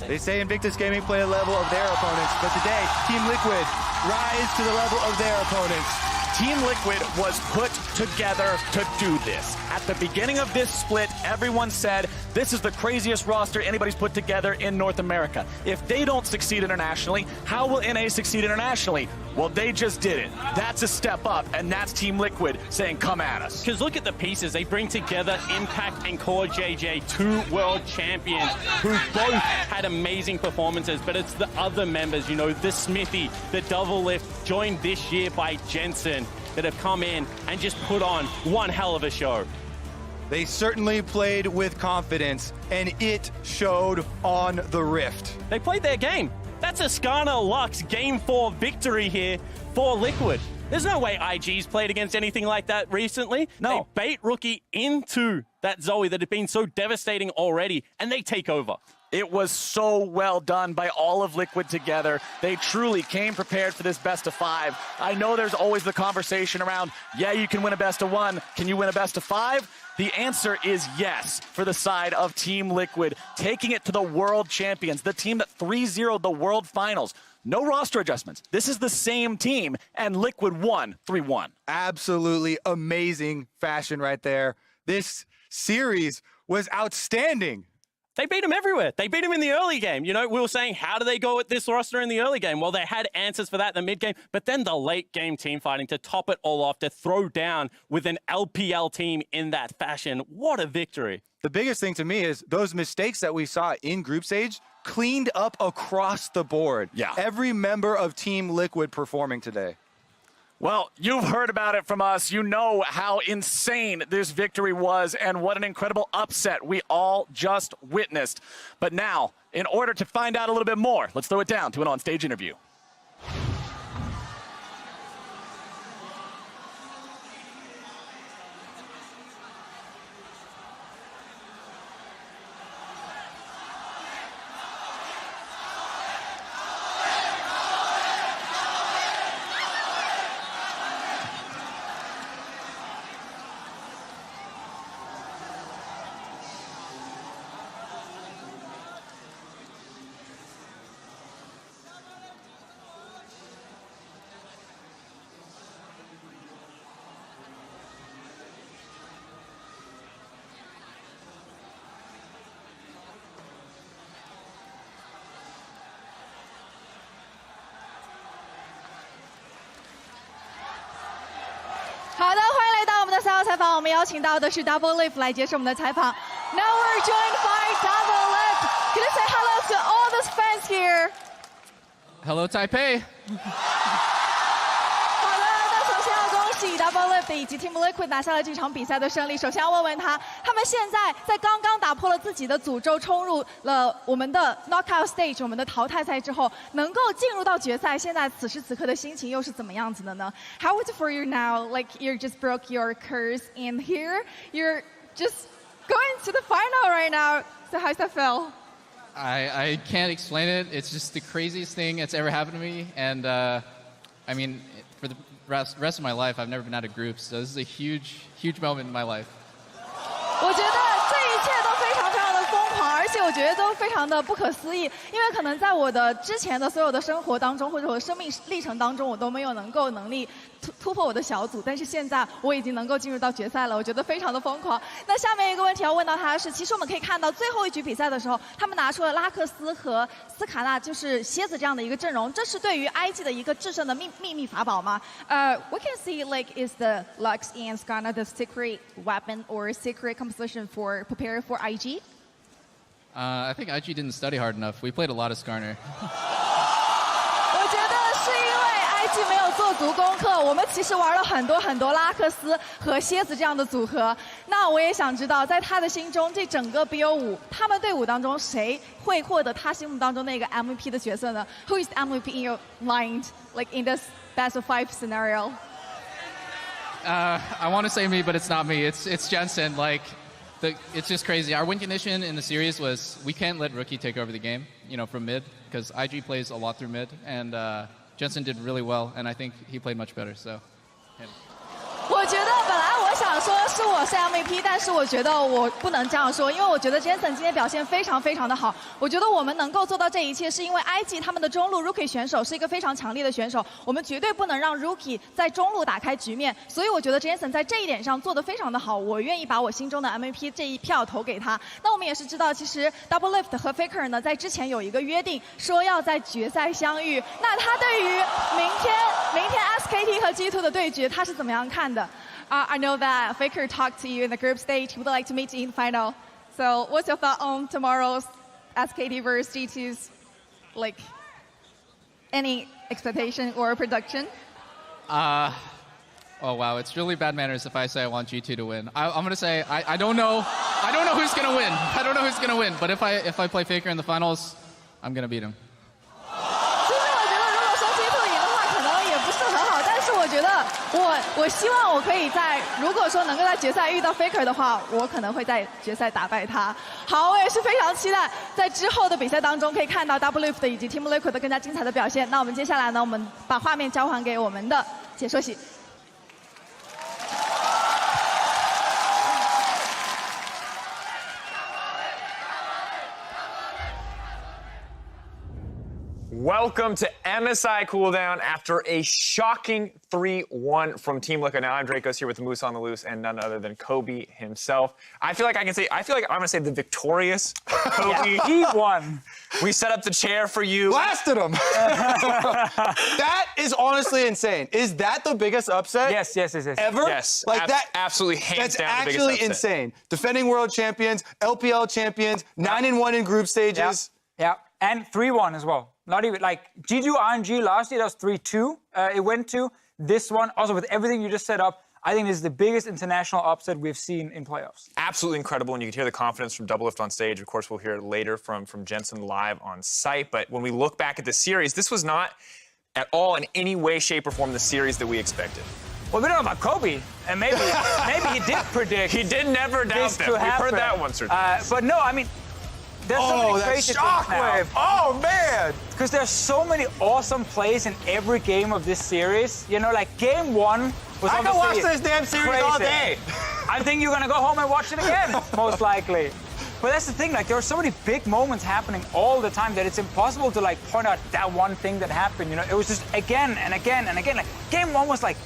They say Invictus Gaming play a level of their opponents, but today, Team Liquid rise to the level of their opponents. Team Liquid was put together to do this. At the beginning of this split, everyone said, this is the craziest roster anybody's put together in North America. If they don't succeed internationally, how will NA succeed internationally? Well, they just did it. That's a step up, and that's Team Liquid saying, come at us. Because look at the pieces. They bring together Impact and CoreJJ, 2 world champions who both had amazing performances, but it's the other members, you know, the Smithy, the Double Lift, joined this year by Jensen, that have come in and just put on one hell of a show. They certainly played with confidence, and it showed on the Rift. They played their game. That's a Skarner Lux Game 4 victory here for Liquid. There's no way IG's played against anything like that recently. No. They bait Rookie into that Zoe that had been so devastating already, and they take over. It was so well done by all of Liquid together. They truly came prepared for this best of 5. I know there's always the conversation around, yeah, you can win a best of 1. Can you win a best of 5? The answer is yes for the side of Team Liquid, taking it to the world champions, the team that 3-0'd the world finals. No roster adjustments. This is the same team, and Liquid won 3-1. Absolutely amazing fashion right there. This series was outstanding. They beat him everywhere. They beat him in the early game. You know, we were saying, how do they go with this roster in the early game? Well, they had answers for that in the mid game, but then the late game team fighting to top it all off, to throw down with an LPL team in that fashion. What a victory. The biggest thing to me is those mistakes that we saw in group stage cleaned up across the board. Yeah. Every member of Team Liquid performing today. Well, you've heard about it from us. You know how insane this victory was and what an incredible upset we all just witnessed. But now, in order to find out a little bit more, let's throw it down to an on-stage interview.采访，我们邀请到的是 Double Lift 来接受我们的采访。Now we're joined by Double Lift. Can you say hello to all those fans here? Hello, Taipei. 好的，那首先要恭喜 Double Lift 以及 Team Liquid 拿下了这场比赛的胜利。首先要问问他们现在在刚刚打破了自己的诅咒，冲入了我们的 Knockout Stage 我们的淘汰赛之后，能够进入到决赛，现在此时此刻的心情又是怎么样子的呢 ？How is it for you now? Like you just broke your curse, and here you're just going to the final right now. So how's that feel? I can't explain it. It's just the craziest thing that's ever happened to me. And I mean, for the rest of my life, I've never been out of groups. So this is a huge, huge moment in my life. 我觉得这一切都非常非常的疯狂，而且我觉得都非常的不可思议，因为可能在我的之前的所有的生活当中，或者我的生命历程当中，我都没有能力突破我的小组，但是现在我已经能够进入到决赛了，我觉得非常的疯狂。那下面一个问题要问到他的是，其实我们可以看到最后一局比赛的时候，他们拿出了拉克斯和斯卡纳，就是蝎子这样的一个阵容，这是对于 IG 的一个制胜的秘密法宝吗？We can see like is the Lux and Skarna the secret weapon or secret composition for preparing for IG? I think IG didn't study hard enough. We played a lot of Skarner. 我觉得是因为 IG 没有做足功课，我们其实玩了很多拉克斯和蝎子这样的组合。那我也想知道，在他的心中，这整个 BO5 他们队伍当中，谁会获得他心目当中那个 MVP 的角色呢 ？Who is the MVP in your mind, like in this best of 5 scenario? I want to say me, but it's not me. It's Jensen. Like, it's just crazy. Our win condition in the series was we can't let Rookie take over the game, you know, from mid, because IG plays a lot through mid, and Jensen did really well, and I think he played much better. So. 我觉得本来我想说是我是 MVP， 但是我觉得我不能这样说，因为我觉得 Jensen 今天表现非常非常的好。我觉得我们能够做到这一切，是因为 IG 他们的中路 Rookie 选手是一个非常强力的选手，我们绝对不能让 Rookie 在中路打开局面。所以我觉得 Jensen 在这一点上做得非常的好，我愿意把我心中的 MVP 这一票投给他。那我们也是知道，其实 Double Lift 和 Faker 呢，在之前有一个约定，说要在决赛相遇。那他对于明天 SKT 和 G2 的对决，他是怎么样看的？ I know that Faker talked to you in the group stage. He would like to meet you in the final. So, what's your thought on tomorrow's SKT versus G2's, like, any expectation or prediction? Oh wow, it's really bad manners if I say I want G2 to win. I'm gonna say I don't know. I don't know who's gonna win. I don't know who's gonna win. But if I play Faker in the finals, I'm gonna beat him. 其实我觉得，如果说 G2 赢的话，可能也不是很好。但是我觉得，我希望我可以在，如果说能够在决赛遇到 Faker 的话，我可能会在决赛打败他。好，我也是非常期待在之后的比赛当中可以看到 Double Lift 以及 Team Liquid 的更加精彩的表现。那我们接下来呢，我们把画面交还给我们的解说席。 Welcome to MSI Cooldown after a shocking 3-1 from Team Liquid. Now I'm Dracos here with Moose on the Loose and none other than Kobe himself. I feel like I'm gonna say the victorious Kobe. He won. We set up the chair for you. Blasted him. That is honestly insane. Is that the biggest upset? Yes. Ever? Yes. Like that. Absolutely hands down the biggest actually upset. insane. Defending world champions, LPL champions, 9-1 in group stages. Yeah, and 3-1 as well. Not even like G2 RNG last year, that was 3-2. It went to this one, also with everything you just set up, I think this is the biggest international upset we've seen in playoffs. Absolutely incredible, and you can hear the confidence from Doublelift on stage. Of course, we'll hear it later from Jensen live on site. But when we look back at the series, this was not at all in any way, shape, or form the series that we expected. Well, we don't know about Kobe, and maybe he did predict. He did never doubt this them. to We've happen. heard that once or twice. But no, I mean, there's so many that crazy things now. shockwave. Oh, man. Because there's so many awesome plays in every game of this series. You know, like game one was I can watch obviously this damn series crazy. all day. I think you're gonna go home and watch it again, most likely. But that's the thing, like there are so many big moments happening all the time that it's impossible to like point out that one thing that happened. You know, it was just again and again and again. Like game one was like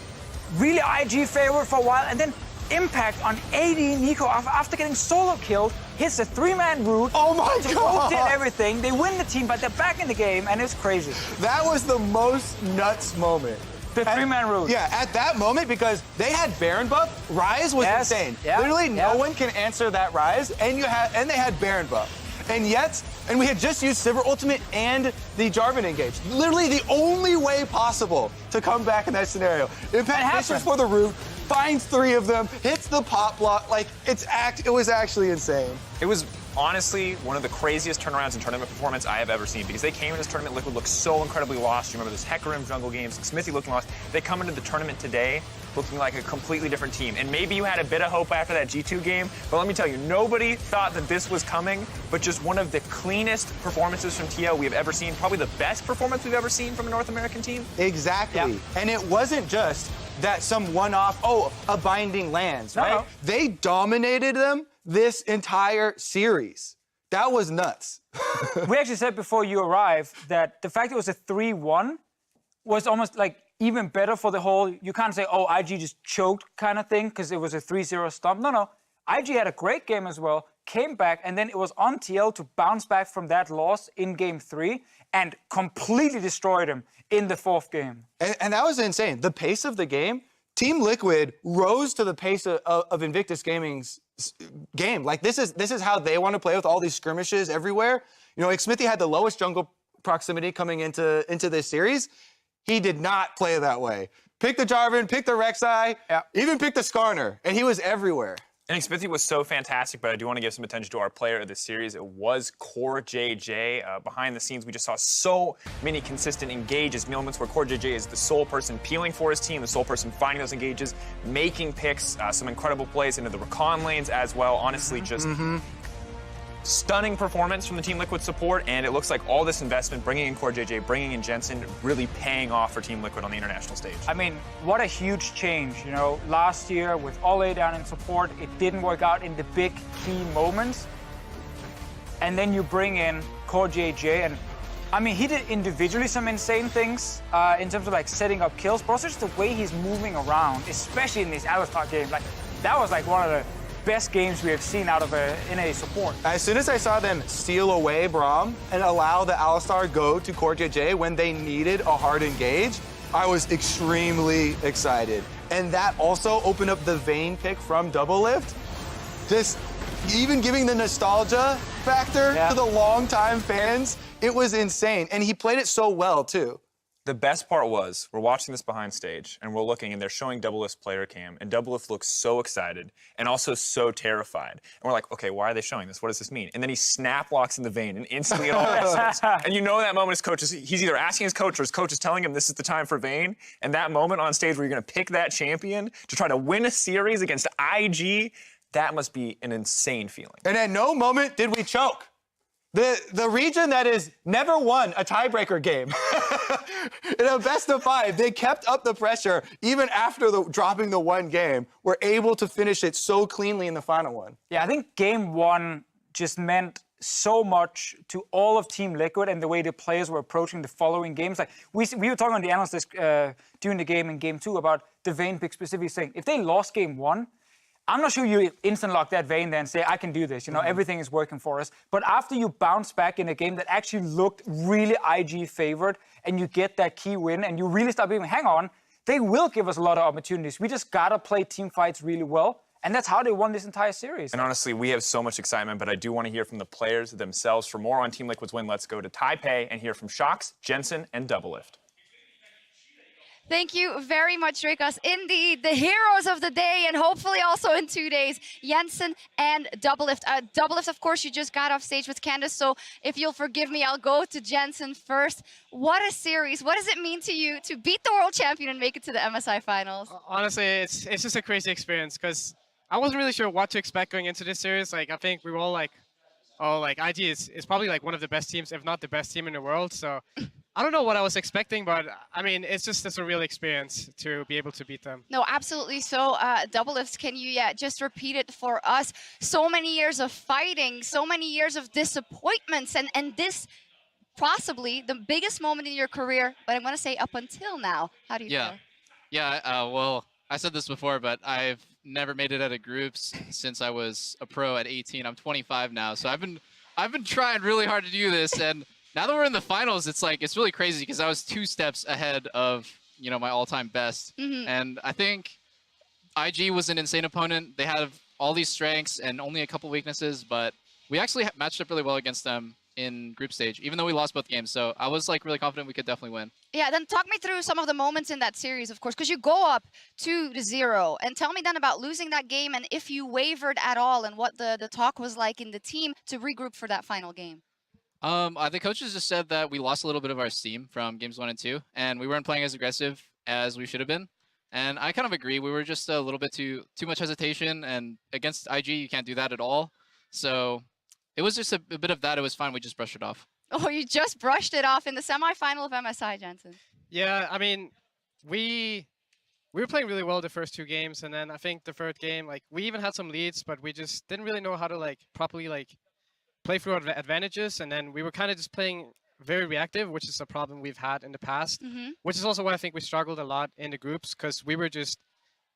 really IG favored for a while, and then Impact on AD Nico after getting solo killed hits a 3-man route. Oh my They God. both did everything. They win the team, but they're back in the game, and it's crazy. That was the most nuts moment. The 3-man route. Yeah, at that moment, because they had Baron buff, Rise was Yes, insane. yeah, Literally, yeah. no one can answer that Rise, and they had Baron buff. And we had just used Sivir Ultimate and the Jarvan engage. Literally the only way possible to come back in that scenario. Impact fishes for the root, finds 3 of them, hits the pop block. Like, it was actually insane. It was honestly one of the craziest turnarounds in tournament performance I have ever seen, because they came in this tournament, Liquid looked so incredibly lost. You remember those Hecarim jungle games, Smithy looking lost. They come into the tournament today looking like a completely different team. And maybe you had a bit of hope after that G2 game, but let me tell you, nobody thought that this was coming, but just one of the cleanest performances from TL we have ever seen, probably the best performance we've ever seen from a North American team. Exactly. Yeah. And it wasn't just that some one-off, a binding lands, right? No. They dominated them this entire series. That was nuts. We actually said before you arrived that the fact it was a 3-1 was almost like even better for the whole, you can't say, oh, IG just choked kind of thing because it was a 3-0 stomp. No. IG had a great game as well, came back, and then it was on TL to bounce back from that loss in game 3 and completely destroyed him in the 4th game. And that was insane. The pace of the game, Team Liquid rose to the pace of Invictus Gaming's game. Like, this is how they want to play with all these skirmishes everywhere. You know, like Smithy had the lowest jungle proximity coming into this series. He did not play that way. Pick the Jarvan, pick the Rek'Sai, even pick the Skarner, and he was everywhere. I think Smithy was so fantastic, but I do want to give some attention to our player of the series. It was Core JJ. Behind the scenes, we just saw so many consistent engages, moments where Core JJ is the sole person peeling for his team, the sole person finding those engages, making picks, some incredible plays into the recon lanes as well. Honestly, just stunning performance from the Team Liquid support, and it looks like all this investment, bringing in Core JJ, bringing in Jensen, really paying off for Team Liquid on the international stage. I mean, what a huge change, you know. Last year with Ole down in support, it didn't work out in the big key moments. And then you bring in Core JJ, and I mean, he did individually some insane things in terms of like setting up kills, but also just the way he's moving around, especially in this Alistar game. Like, that was like one of the best games we have seen out of in a support. As soon as I saw them steal away Braum and allow the Alistar go to Core JJ when they needed a hard engage, I was extremely excited. And that also opened up the Vayne pick from Doublelift. Just even giving the nostalgia factor to the longtime fans, it was insane. And he played it so well, too. The best part was, we're watching this behind stage, and we're looking, and they're showing Doublelift's player cam, and Doublelift looks so excited, and also so terrified. And we're like, okay, why are they showing this? What does this mean? And then he snap locks in the Vayne, and instantly it all makes sense. And you know that moment his coach he's either asking his coach, or his coach is telling him this is the time for Vayne, and that moment on stage where you're gonna pick that champion to try to win a series against IG, that must be an insane feeling. And at no moment did we choke. The region that has never won a tiebreaker game in a best of 5, they kept up the pressure even after dropping the one game, were able to finish it so cleanly in the final one. Yeah, I think game 1 just meant so much to all of Team Liquid and the way the players were approaching the following games. Like we were talking on the analyst desk during the game in game 2 about the Vayne pick specifically saying if they lost game 1, I'm not sure you instant lock that Vayne there and say, I can do this, you know, everything is working for us. But after you bounce back in a game that actually looked really IG favored and you get that key win and you really start being, hang on, they will give us a lot of opportunities. We just gotta play team fights really well. And that's how they won this entire series. And honestly, we have so much excitement, but I do want to hear from the players themselves. For more on Team Liquid's win, let's go to Taipei and hear from Shox, Jensen, and Doublelift. Thank you very much, Dracos. Indeed, the heroes of the day, and hopefully also in 2 days, Jensen and Doublelift. Doublelift, of course, you just got off stage with Candace, so if you'll forgive me, I'll go to Jensen first. What a series. What does it mean to you to beat the world champion and make it to the MSI finals? Honestly, it's just a crazy experience because I wasn't really sure what to expect going into this series. Like, I think we were all like, oh, like IG is probably like one of the best teams, if not the best team in the world. So I don't know what I was expecting, but I mean, it's a real experience to be able to beat them. No, absolutely. So, Doublelift, can you just repeat it for us? So many years of fighting, so many years of disappointments, and this possibly the biggest moment in your career, but I'm going to say up until now. How do you feel? Yeah, well, I said this before, but I've never made it out of groups since I was a pro at 18. I'm 25 now, so I've been trying really hard to do this, and now that we're in the finals, it's really crazy because I was 2 steps ahead of, you know, my all-time best. And I think IG was an insane opponent. They had all these strengths and only a couple weaknesses, but we actually matched up really well against them in group stage, even though we lost both games. So I was like really confident we could definitely win. Yeah, then talk me through some of the moments in that series, of course, because you go up 2-0, and tell me then about losing that game and if you wavered at all and what the talk was like in the team to regroup for that final game. The coaches just said that we lost a little bit of our steam from games 1 and 2, and we weren't playing as aggressive as we should have been. And I kind of agree. We were just a little bit too much hesitation, and against IG, you can't do that at all. So it was just a bit of that. It was fine. We just brushed it off. Oh, you just brushed it off in the semifinal of MSI, Jensen. Yeah, I mean, we were playing really well the first 2 games, and then I think the third game, like, we even had some leads, but we just didn't really know how to like properly like play through our advantages, and then we were kind of just playing very reactive, which is a problem we've had in the past, which is also why I think we struggled a lot in the groups, because we were just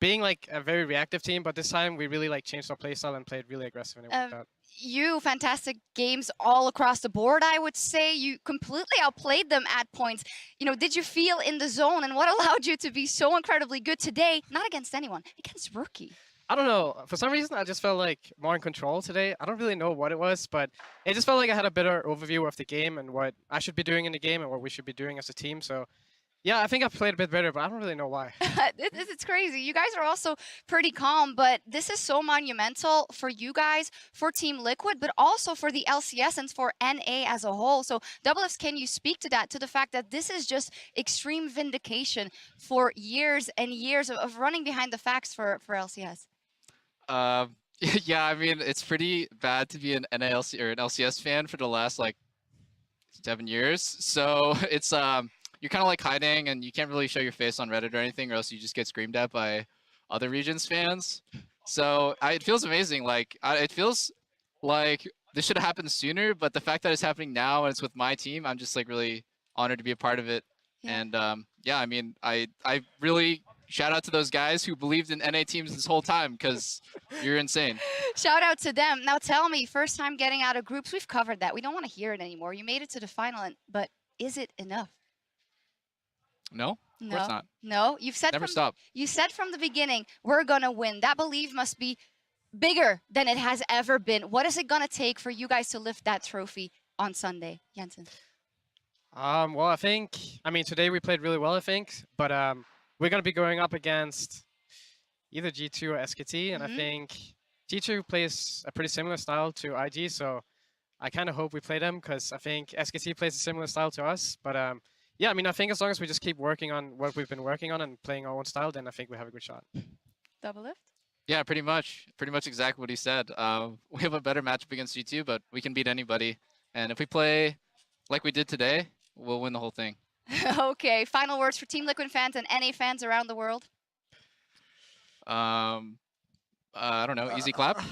being like a very reactive team, but this time we really like changed our playstyle and played really aggressive, and it worked out. You, fantastic games all across the board, I would say. You completely outplayed them at points. You know, did you feel in the zone, and what allowed you to be so incredibly good today? Not against anyone, against Rookie. I don't know. For some reason, I just felt like more in control today. I don't really know what it was, but it just felt like I had a better overview of the game and what I should be doing in the game and what we should be doing as a team. So, yeah, I think I played a bit better, but I don't really know why. It's crazy. You guys are also pretty calm, but this is so monumental for you guys, for Team Liquid, but also for the LCS and for NA as a whole. So, Doublelift, can you speak to that, to the fact that this is just extreme vindication for years and years of running behind the facts for LCS? Yeah, I mean, it's pretty bad to be an NALC or an LCS fan for the last like 7 years. So it's you're kind of like hiding, and you can't really show your face on Reddit or anything, or else you just get screamed at by other regions fans. So it feels amazing. Like it feels like this should have happened sooner, but the fact that it's happening now and it's with my team, I'm just like really honored to be a part of it. Yeah. And yeah, I mean, I really shout out to those guys who believed in NA teams this whole time, because you're insane. Shout out to them. Now tell me, first time getting out of groups, we've covered that. We don't want to hear it anymore. You made it to the final, but is it enough? No, of course not. No, you've said Never stop. You said from the beginning, we're going to win. That belief must be bigger than it has ever been. What is it going to take for you guys to lift that trophy on Sunday, Jensen? Well, I mean, today we played really well, I think, but we're going to be going up against either G2 or SKT, and I think G2 plays a pretty similar style to IG, so I kind of hope we play them, because I think SKT plays a similar style to us. But yeah, I mean, I think as long as we just keep working on what we've been working on and playing our own style, then I think we have a good shot. Doublelift? Yeah, pretty much exactly what he said. We have a better matchup against G2, but we can beat anybody. And if we play like we did today, we'll win the whole thing. Okay, final words for Team Liquid fans and NA fans around the world. I don't know, easy clap.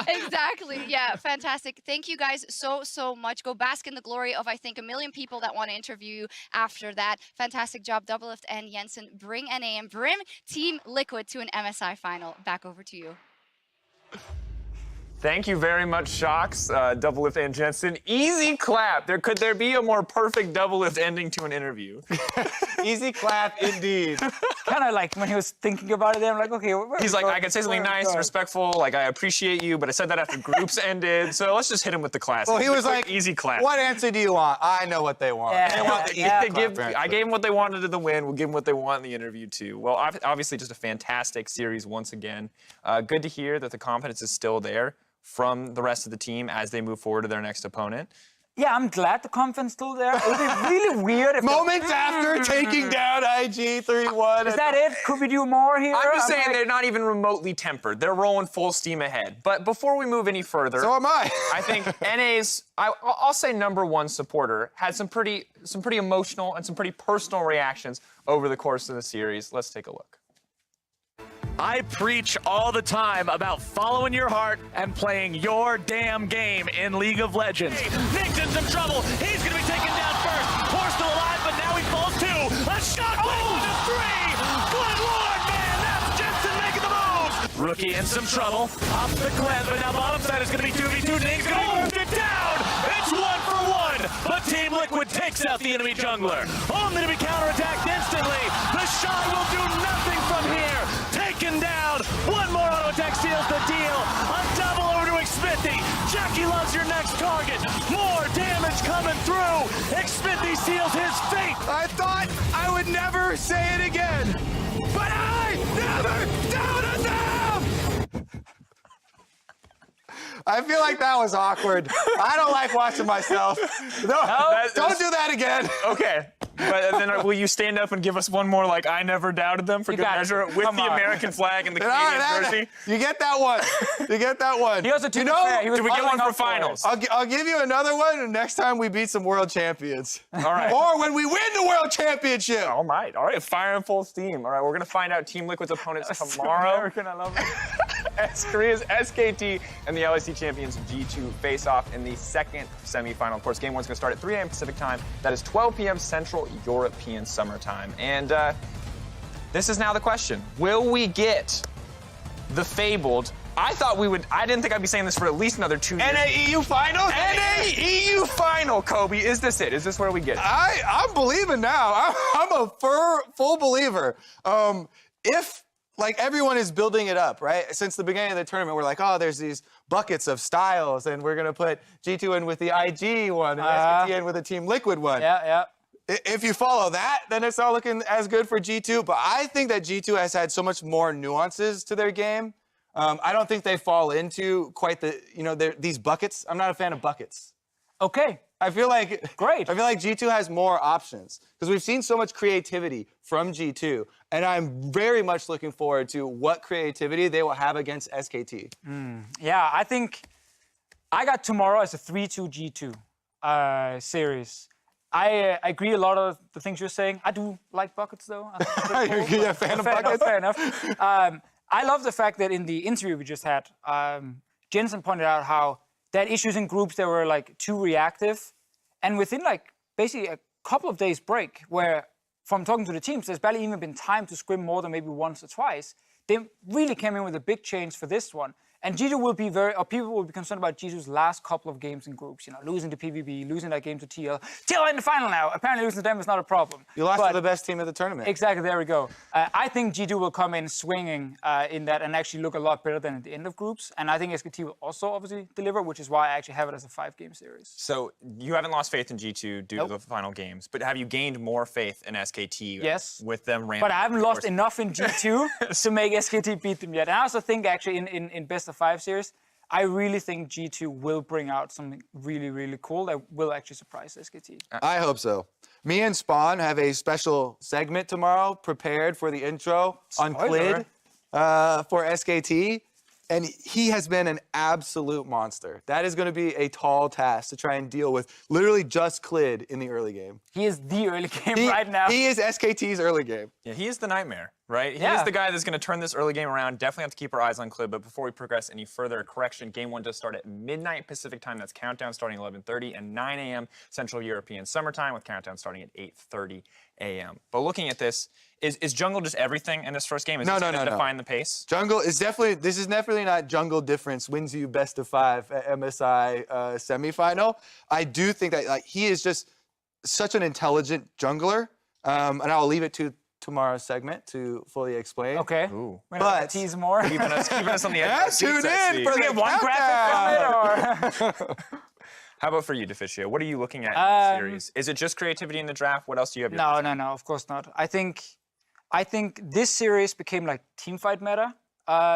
Exactly. Yeah, fantastic. Thank you guys so much. Go bask in the glory of, I think, 1 million people that want to interview you after that. Fantastic job, Doublelift and Jensen. Bring NA and bring Team Liquid to an MSI final. Back over to you. Thank you very much, Shocks, Doublelift and Jensen. Easy clap. Could there be a more perfect Doublelift ending to an interview? Easy clap indeed. Kind of like when he was thinking about it, then I'm like, okay. He's like, I can say something nice, respectful, like I appreciate you, but I said that after groups ended, so let's just hit him with the classic. Well, he was like, easy clap. What answer do you want? I know what they want. Yeah. They want the easy clap answer. I gave them what they wanted in the win. We'll give them what they want in the interview, too. Well, obviously, just a fantastic series once again. Good to hear that the confidence is still there from the rest of the team as they move forward to their next opponent. Yeah, I'm glad the confidence still there. It would be really weird if Moments after taking down IG 3-1. Is that it? Could we do more here? I'm just saying they're not even remotely tempered. They're rolling full steam ahead. But before we move any further, So am I. I think NA's, I'll say #1 supporter, had some pretty emotional and some pretty personal reactions over the course of the series. Let's take a look. I preach all the time about following your heart and playing your damn game in League of Legends. Nick's in some trouble. He's going to be taken down first. Poor's still alive, but now he falls too. A shockwave to 3. Good Lord, man. That's Jensen making the move. Rookie in some trouble. Off the cliff, but now bottom side is going to be 2v2. Nick's going to move it down. It's 1-for-1. But Team Liquid takes out the enemy jungler. Only to be counterattacked instantly. The Shy will do nothing from here. Taken down. One more auto attack seals the deal. A double over to Xmithy. Jackie loves your next target. More damage coming through. Xmithy seals his fate. I thought I would never say it again, but I never doubted them! I feel like that was awkward. I don't like watching myself. No, don't do that again. Okay. But then will you stand up and give us one more, like, I never doubted them for good measure with the American flag and the Canadian jersey? You get that one. You get that one. He also Do we get one for finals? I'll give you another one next time we beat some world champions. All right. Or when we win the world championship. All right. All right. Fire in full steam. All right. We're going to find out Team Liquid's opponents tomorrow. American, I love it. Korea's SKT and the LEC champions G2 face off in the second semifinal. Of course, game one's going to start at 3 a.m. Pacific time. That is 12 p.m. Central European Summer Time. And this is now the question. Will we get the fabled... I didn't think I'd be saying this for at least another 2 years. NA-EU final? NA-EU final, Kobe. Is this it? Is this where we get it? I'm believing now. I'm a full believer. If, like, everyone is building it up, right? Since the beginning of the tournament, we're like, oh, there's these buckets of styles, and we're going to put G2 in with the IG one, and SKT in with the Team Liquid one. Yeah. If you follow that, then it's not looking as good for G2. But I think that G2 has had so much more nuances to their game. I don't think they fall into quite these buckets. I'm not a fan of buckets. Okay. I feel like great. I feel like G2 has more options because we've seen so much creativity from G2, and I'm very much looking forward to what creativity they will have against SKT. Yeah, I think I got tomorrow as a 3-2 G2 series. I agree a lot of the things you're saying. I do like buckets, though. You're a fan of buckets? Fair enough. I love the fact that in the interview we just had, Jensen pointed out how they had issues in groups that were like too reactive. And within like basically a couple of days break, where from talking to the teams, there's barely even been time to scrim more than maybe once or twice. They really came in with a big change for this one. And G2 will be people will be concerned about G2's last couple of games in groups. You know, losing to PBB, losing that game to TL. TL in the final now. Apparently losing to them is not a problem. You lost to the best team of the tournament. Exactly, there we go. I think G2 will come in swinging in that and actually look a lot better than at the end of groups. And I think SKT will also obviously deliver, which is why I actually have it as a 5-game series. So you haven't lost faith in G2 due to the final games, but have you gained more faith in SKT with them ramping? But I haven't lost enough in G2 to make SKT beat them yet. And I also think actually in best of 5 series, I really think G2 will bring out something really, really cool that will actually surprise SKT. I hope so. Me and Spawn have a special segment tomorrow prepared for the intro on Clid for SKT. And he has been an absolute monster. That is going to be a tall task to try and deal with literally just Clid in the early game. He is the early game right now. He is SKT's early game. Yeah, he is the nightmare, right? He is the guy that's going to turn this early game around. Definitely have to keep our eyes on Clid. But before we progress any further, correction, game one does start at midnight Pacific time. That's countdown starting at 11:30 and 9 a.m. Central European Summertime with countdown starting at 8:30 a.m. But looking at this, is jungle just everything in this first game? Is this going to define the pace? Jungle is definitely, this is definitely not jungle difference wins you best of 5 at MSI semifinal. I do think that he is just such an intelligent jungler And I'll leave it to tomorrow's segment to fully explain. Okay. Ooh. But tease more. Keeping us on the edge of our seats, tune I in see. for we the have one graphic from it, or? How about for you, Deficio? What are you looking at in the series? Is it just creativity in the draft? What else do you have? No, of course not. I think this series became like teamfight meta,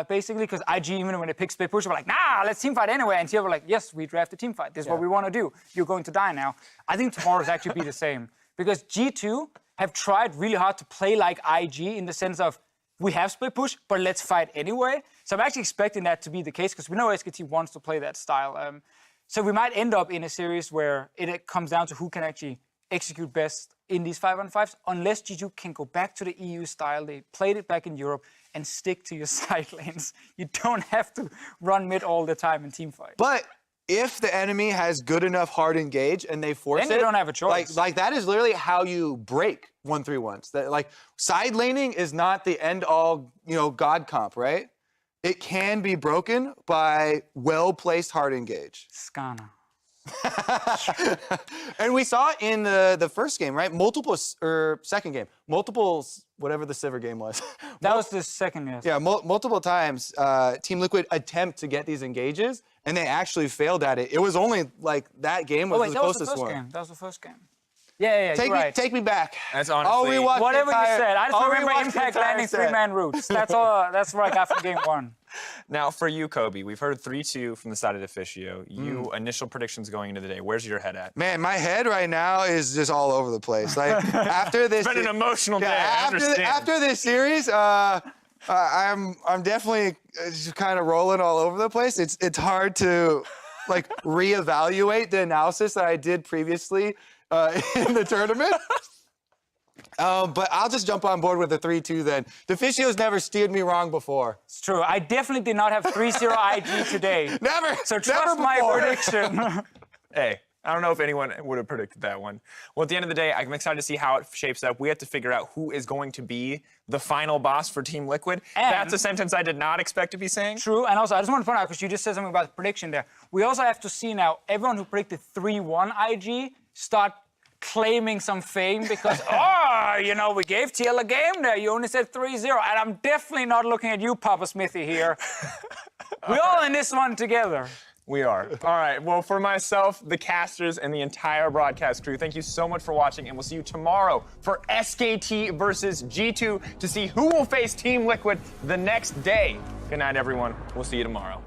basically, because IG, even when they picked split push, were like, nah, let's teamfight anyway. And here we're like, yes, we drafted teamfight. This is what we want to do. You're going to die now. I think tomorrow's actually be the same, because G2 have tried really hard to play like IG in the sense of, we have split push, but let's fight anyway. So I'm actually expecting that to be the case, because we know SKT wants to play that style. So we might end up in a series where it comes down to who can actually execute best in these 5-on-5s, unless G2 can go back to the EU style. They played it back in Europe and stick to your side lanes. You don't have to run mid all the time in teamfight. But if the enemy has good enough hard engage and they force Then you don't have a choice. Like that is literally how you break 1-3-1s. That, like, side laning is not the end all, god comp, right? It can be broken by well-placed hard engage. Skana. And we saw it in the first game, right? Second game. Whatever the Sivir game was. That was the second, yes. Yeah, multiple times Team Liquid attempt to get these engages, and they actually failed at it. It was only like that game was the closest one. That was the first game. Yeah, Take me back. That's honestly... Whatever you said. I just remember Impact landing 3-man routes. That's all. That's what I got from game 1. Now, for you, Kobe, we've heard 3-2 from the side of Deficio. You, initial predictions going into the day. Where's your head at? Man, my head right now is just all over the place. Like, after this... It's been an emotional day, I understand. After this series, I'm definitely just kind of rolling all over the place. It's hard to, like, reevaluate the analysis that I did previously in the tournament. But I'll just jump on board with the 3-2 then. Deficio's never steered me wrong before. It's true. I definitely did not have 3-0 IG today. Never. So trust my prediction. Hey, I don't know if anyone would have predicted that one. Well, at the end of the day, I'm excited to see how it shapes up. We have to figure out who is going to be the final boss for Team Liquid. And that's a sentence I did not expect to be saying. True, and also I just want to point out, because you just said something about the prediction there. We also have to see now, everyone who predicted 3-1 IG start claiming some fame because, we gave TL a game there. You only said 3-0. And I'm definitely not looking at you, Papa Smithy, here. We're all in this one together. We are. All right. Well, for myself, the casters, and the entire broadcast crew, thank you so much for watching, and we'll see you tomorrow for SKT versus G2 to see who will face Team Liquid the next day. Good night, everyone. We'll see you tomorrow.